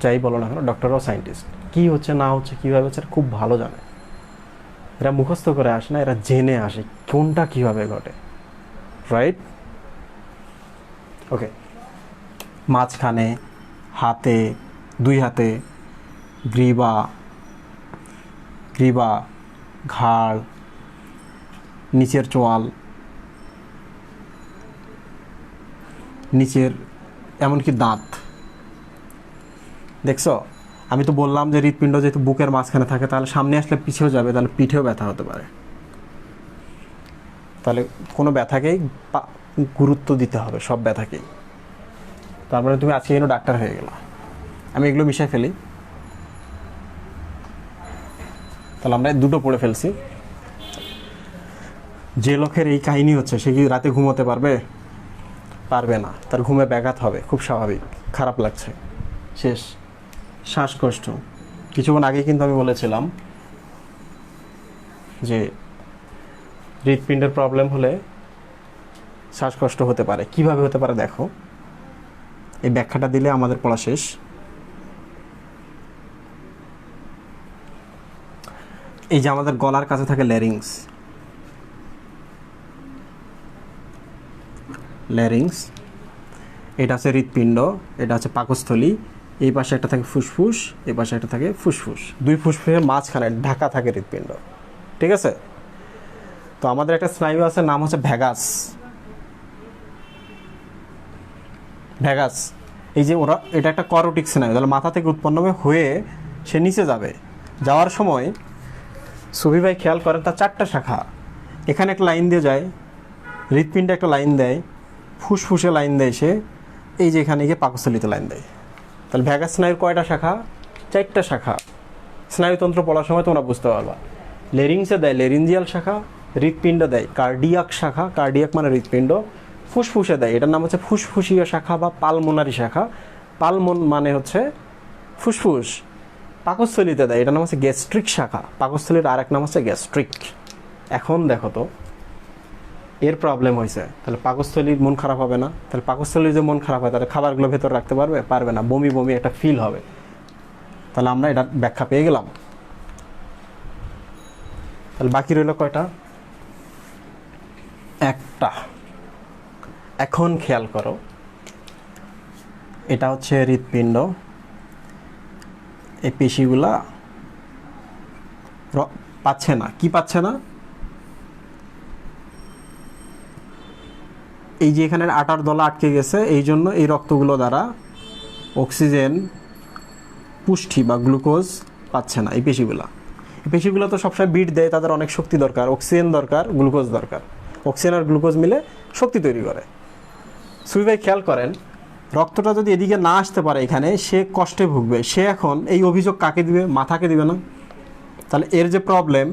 যাই বলো না কেন, ডক্টরও সায়েন্টিস্ট। কী হচ্ছে না হচ্ছে, কীভাবে হচ্ছে, খুব ভালো জানে। এরা মুখস্থ করে আসে না, এরা জেনে আসে কোনটা কীভাবে ঘটে, রাইট? ওকে, মাঝখানে, হাতে, দুই হাতে, গ্রীবা, গ্রীবা, ঘাড়, নিচের চোয়াল, নিচের এমনকি দাঁত। দেখছো, আমি তো বললাম যে হৃৎপিণ্ড যেহেতু বুকের মাঝখানে থাকে, তাহলে সামনে আসলে পিছেও যাবে, তাহলে পিঠেও ব্যথা হতে পারে। তাহলে কোনো ব্যথাকেই গুরুত্ব দিতে হবে, সব ব্যথাকেই। তারপরে তুমি আজকে যেন ডাক্তার হয়ে গেলা। আমি এগুলো মিশাই ফেলি, তাহলে আমরা দুটো পড়ে ফেলছি। যে লোকের এই কাহিনী হচ্ছে সে কি রাতে ঘুমোতে পারবে? পারবে না, তার ঘুমে ব্যাঘাত হবে, খুব স্বাভাবিক। খারাপ লাগছে, শেষ। শ্বাসকষ্ট, কিছুক্ষণ আগে কিন্তু আমি বলেছিলাম যে হৃৎপিণ্ডের প্রবলেম হলে শ্বাসকষ্ট হতে পারে। কিভাবে হতে পারে দেখো, এই ব্যাখ্যাটা দিলে আমাদের পড়া শেষ। এই যে আমাদের গলার কাছে থাকে ল্যারিংস, ল্যারিংস, এটা হচ্ছে হৃৎপিণ্ড, এটা হচ্ছে পাকস্থলী। এই পাশে একটা থাকে ফুসফুস, এই পাশে একটা থাকে ফুসফুস। দুই ফুসফুসের মাঝখানে ঢাকা থাকে হৃৎপিণ্ড, ঠিক আছে? তো আমাদের একটা স্নায়ু আছে, নাম হচ্ছে ভ্যাগাস। ভ্যাগাস, এই যে ওরা, এটা একটা করোটিক স্নায়ু, তাহলে মাথা থেকে উৎপন্ন হয়ে সে নিচে যাবে। যাওয়ার সময় সুবি ভাই খেয়াল করেন, তার চারটা শাখা। এখানে একটা লাইন দিয়ে যায়, হৃৎপিণ্ডে একটা লাইন দেয়, ফুসফুসে লাইন দেয়, সে এই যে এখানে গিয়ে পাকস্থলীতে লাইন দেয়। তাহলে ভ্যাগাস স্নায়ুর কয়টা শাখা? চারটা শাখা। স্নায়ুতন্ত্র পড়ার সময় তোমরা বুঝতে পারবা। লেরিংসে দেয় লেরিঞ্জিয়াল শাখা, হৃৎপিণ্ডে দেয় কার্ডিয়াক শাখা, কার্ডিয়াক মানে হৃৎপিণ্ড। ফুসফুসে দেয়, এটার নাম হচ্ছে ফুসফুসীয় শাখা বা পালমোনারি শাখা। পালমন মানে হচ্ছে ফুসফুস। পাকস্থলীতে দেয়, এটার নাম হচ্ছে গ্যাস্ট্রিক শাখা। পাকস্থলীর আর এক নাম হচ্ছে গ্যাস্ট্রিক। এখন দেখো তো, এর প্রবলেম হয়েছে, তাহলে পাকস্থলীর মন খারাপ হবে না? তাহলে পাকস্থলীর যে মন খারাপ হয়, তাহলে খাবারগুলো ভেতরে রাখতে পারবে? পারবে না, বমি বমি একটা ফিল হবে। তাহলে আমরা এটার ব্যাখ্যা পেয়ে গেলাম। তাহলে বাকি রইল কয়টা? একটা। এখন খেয়াল করো, এটা হচ্ছে হৃৎপিণ্ড, এই পেশিগুলা পাচ্ছে না। কি পাচ্ছে না? এই যে এখানে আটার দলা আটকে গেছে, এই জন্য এই রক্তগুলো দ্বারা অক্সিজেন পুষ্টি বা গ্লুকোজ পাচ্ছে না এই পেশিগুলো তো সবসময় বিট দেয়, তাদের অনেক শক্তি দরকার, অক্সিজেন দরকার, গ্লুকোজ দরকার। অক্সিজেন আর গ্লুকোজ মিলে শক্তি তৈরি করে। সুই ভাই খেয়াল করেন, রক্তটা যদি এদিকে না আসতে পারে এখানে, সে কষ্টে ভুগবে। সে এখন এই অভিযোগ কাকে দিবে? মাথাকে দিবে না? তাহলে এর যে প্রবলেম,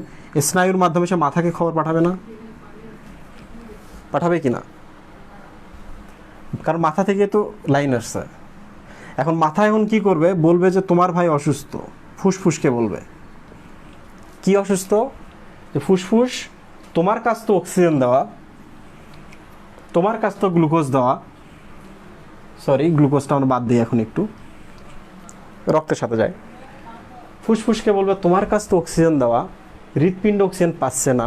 স্নায়ুর মাধ্যমে সে মাথাকে খবর পাঠাবে না? পাঠাবে কি না? কারণ মাথা থেকে তো লাইন আসছে। এখন মাথা এখন কি করবে? বলবে যে তোমার ভাই অসুস্থ, ফুসফুসকে বলবে। কি অসুস্থ? যে ফুসফুস, তোমার কাজ তো অক্সিজেন দেওয়া, তোমার কাজ তো গ্লুকোজ দেওয়া। সরি, গ্লুকোজটা আমরা বাদ দিই, এখন একটু রক্তের সাথে যায়। ফুসফুসকে বলবে তোমার কাজ তো অক্সিজেন দেওয়া, হৃৎপিণ্ড অক্সিজেন পাচ্ছে না,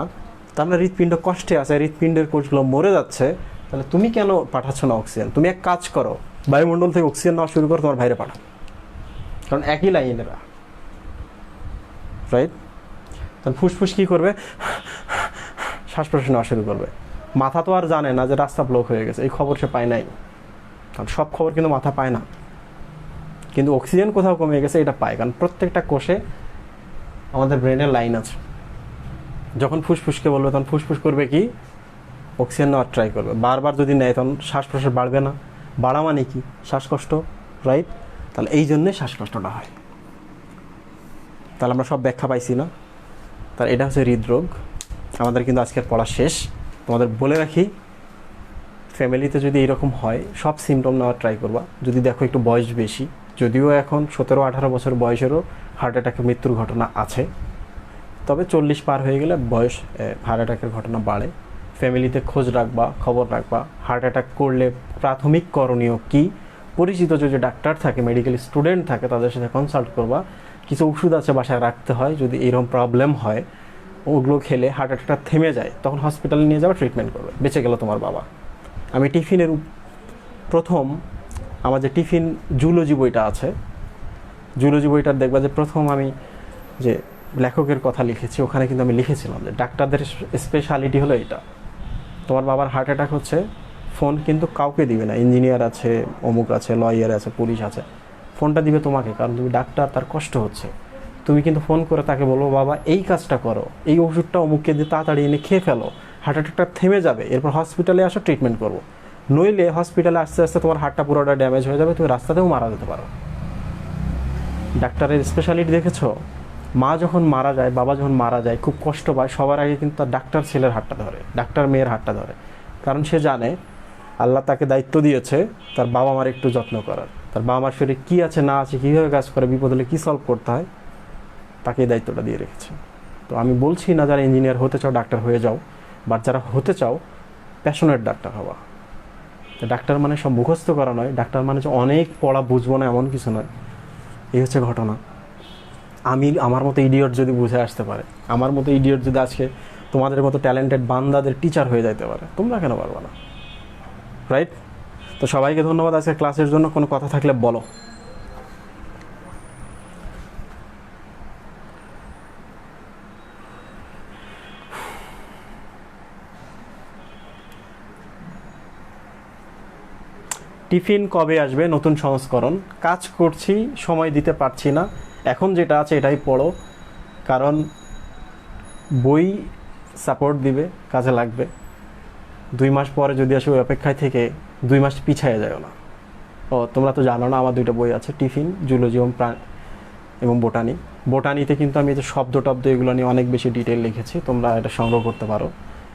তার মানে হৃৎপিণ্ড কষ্টে আছে, হৃৎপিণ্ডের কোষগুলো মরে যাচ্ছে, তাহলে তুমি কেন পাঠাচ্ছ না অক্সিজেন? তুমি এক কাজ করো, বায়ুমণ্ডল থেকে অক্সিজেন নেওয়া শুরু করো, তোমার বাইরে পাঠাও। কারণ একই লাইনেরা, রাইট? তাহলে ফুসফুস কী করবে? শ্বাস প্রশ্বাস নেওয়া শুরু করবে। মাথা তো আর জানে না যে রাস্তা ব্লক হয়ে গেছে, এই খবর সে পায় নাই। কারণ সব খবর কিন্তু মাথা পায় না, কিন্তু অক্সিজেন কোথাও কমে গেছে এটা পায়। কারণ প্রত্যেকটা কোষে আমাদের ব্রেনের লাইন আছে। যখন ফুসফুসকে বলবে তখন ফুসফুস করবে কি? অক্সিজেন নেওয়ার ট্রাই করবে। বারবার যদি নেয় তখন শ্বাস প্রশ্বাস বাড়বে না? বাড়া মানে কি? শ্বাসকষ্ট, রাইট? তাহলে এই জন্যে শ্বাসকষ্টটা হয়। তাহলে আমরা সব ব্যাখ্যা পাইছি না? তাহলে এটা হচ্ছে হৃদরোগ। আমাদের কিন্তু আজকের পড়া শেষ। তোমাদের বলে রাখি, ফ্যামিলিতে যদি এরকম হয় সব সিমটম নেওয়ার ট্রাই করবা। যদি দেখো একটু বয়স বেশি, যদিও এখন 17-18 বছর বয়সেরও হার্ট অ্যাটাকের মৃত্যুর ঘটনা আছে, তবে 40 পার হয়ে গেলে বয়স হার্ট অ্যাটাকের ঘটনা বাড়ে। ফ্যামিলিতে খোঁজ রাখবা, খবর রাখবা। হার্ট অ্যাটাক করলে প্রাথমিক করণীয় কি? পরিচিত যদি ডাক্তার থাকে, মেডিকেল স্টুডেন্ট থাকে, তাদের সাথে কনসাল্ট করবা। কিছু ওষুধ আছে বাসায় রাখতে হয়, যদি এরকম প্রবলেম হয়, ওগুলো খেলে হার্ট অ্যাটাকটা থেমে যায়, তখন হসপিটালে নিয়ে যাওয়া, ট্রিটমেন্ট করবে, বেঁচে গেল তোমার বাবা। আমি টিফিনের প্রথম, আমার যে টিফিন জুলজি বইটা আছে, জুলজি বইটার দেখবা যে প্রথম আমি যে লেখকের কথা লিখেছি, ওখানে কিন্তু আমি লিখেছিলাম যে ডাক্তারদের স্পেশালিটি হলো এটা। তোমার বাবার হার্ট অ্যাটাক হচ্ছে, ফোন কিন্তু কাউকে দিবে না। ইঞ্জিনিয়ার আছে, অমুক আছে, লয়ার আছে, পুলিশ আছে, ফোনটা দিবে তোমাকে, কারণ তুমি ডাক্তার, তার কষ্ট হচ্ছে। তুমি কিন্তু ফোন করে তাকে বলবো, বাবা এই কাজটা করো, এই ওষুধটা অমুককে দিয়ে তাড়াতাড়ি এনে খেয়ে ফেলো, হার্ট অ্যাটাকটা থেমে যাবে, এরপর হসপিটালে আসো, ট্রিটমেন্ট করবো। নইলে হসপিটালে আস্তে আস্তে তোমার হার্টটা পুরোটা ড্যামেজ হয়ে যাবে, তুমি রাস্তাতেও মারা যেতে পারো। ডাক্তারের স্পেশালিটি দেখেছো? মা যখন মারা যায়, বাবা যখন মারা যায়, খুব কষ্ট পায়, সবার আগে কিন্তু তার ডাক্তার ছেলের হাতটা ধরে, ডাক্তার মেয়ের হাতটা ধরে। কারণ সে জানে আল্লাহ তাকে দায়িত্ব দিয়েছে তার বাবা মার একটু যত্ন করার, তার বাবা মার শরীরে কী আছে না আছে, কীভাবে কাজ করে, বিপদ হলে কী সলভ করতে হয়, তাকে এই দায়িত্বটা দিয়ে রেখেছে। তো আমি বলছি না যারা ইঞ্জিনিয়ার হতে চাও ডাক্তার হয়ে যাও, বাট যারা হতে চাও প্যাশনেট ডাক্তার হওয়া। তো ডাক্তার মানে সব মুখস্থ করা নয়, ডাক্তার মানে যে অনেক পড়া বুঝবো না এমন কিছু নয়। এই হচ্ছে ঘটনা। আমার মতো ইডিয়ট যদি বুঝে আসতে পারে, আমার মতো ইডিয়ট যদি আজকে তোমাদের মতো ট্যালেন্টেড বান্দাদের টিচার হয়ে যাইতে পারে, তোমরা কেন পারবে না? রাইট? তো সবাইকে ধন্যবাদ আজকে ক্লাসের জন্য। কোনো কথা থাকলে বলো। টিফিন কবে আসবে নতুন সংস্করণ? কাজ করছি, সময় দিতে পারছি না। এখন যেটা আছে এটাই পড়ো, কারণ বই সাপোর্ট দিবে, কাজে লাগবে। 2 মাস পরে যদি আসে, ওই অপেক্ষায় থেকে 2 মাস পিছিয়ে যায় না। ও তোমরা তো জানো না, আমার 2টা বই আছে, টিফিন, জুলজি এবং বোটানি। বোটানিতে কিন্তু আমি যে শব্দ টব্দ এগুলো নিয়ে অনেক বেশি ডিটেল লিখেছি, তোমরা এটা সংগ্রহ করতে পারো।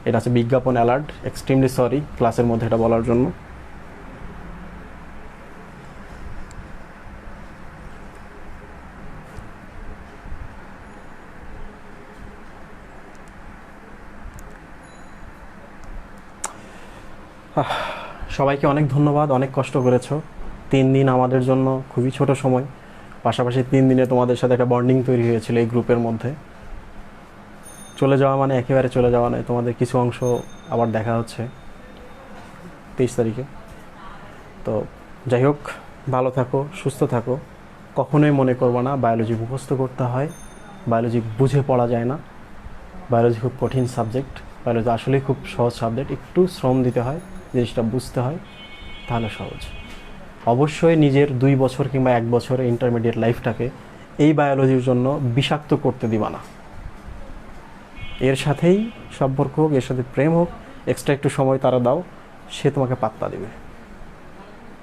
এটা আছে বিজ্ঞাপন অ্যালার্ট। এক্সট্রিমলি সরি ক্লাসের মধ্যে এটা বলার জন্য। সবাইকে অনেক ধন্যবাদ, অনেক কষ্ট করেছো। 3 দিন আমাদের জন্য খুবই ছোট সময়, পাশাপাশি 3 দিনে তোমাদের সাথে একটা বন্ডিং তৈরি হয়েছিল এই গ্রুপের মধ্যে। চলে যাওয়া মানে একেবারে চলে যাওয়া নয়, তোমাদের কিছু অংশ আবার দেখা হচ্ছে 23 তারিখে। তো যাই হোক, ভালো থাকো, সুস্থ থাকো। কখনোই মনে করবো না বায়োলজি মুখস্থ করতে হয়, বায়োলজি বুঝে পড়া যায় না। বায়োলজি খুব কঠিন সাবজেক্ট, বায়োলজি আসলেই খুব সহজ সাবজেক্ট। একটু শ্রম দিতে হয়, জিনিসটা বুঝতে হয়, তাহলে সহজ। অবশ্যই নিজের 2 বছর কিংবা 1 বছরের ইন্টারমিডিয়েট লাইফটাকে এই বায়োলজির জন্য বিষাক্ত করতে দিবা না। এর সাথেই সম্পর্ক হোক, এর সাথে প্রেম হোক, এক্সট্রা একটু সময় তারা দাও, সে তোমাকে পাত্তা দেবে।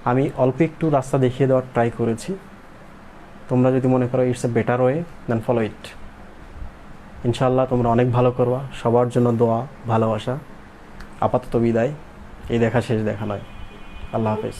আমি অল্প একটু রাস্তা দেখিয়ে দেওয়ার ট্রাই করেছি। তোমরা যদি মনে করো it's a better way, then follow it. ইনশাআল্লাহ তোমরা অনেক ভালো করবা। সবার জন্য দোয়া, ভালোবাসা। আপাতত বিদায়। এই দেখা শেষ দেখা নয়। আল্লাহ হাফেজ।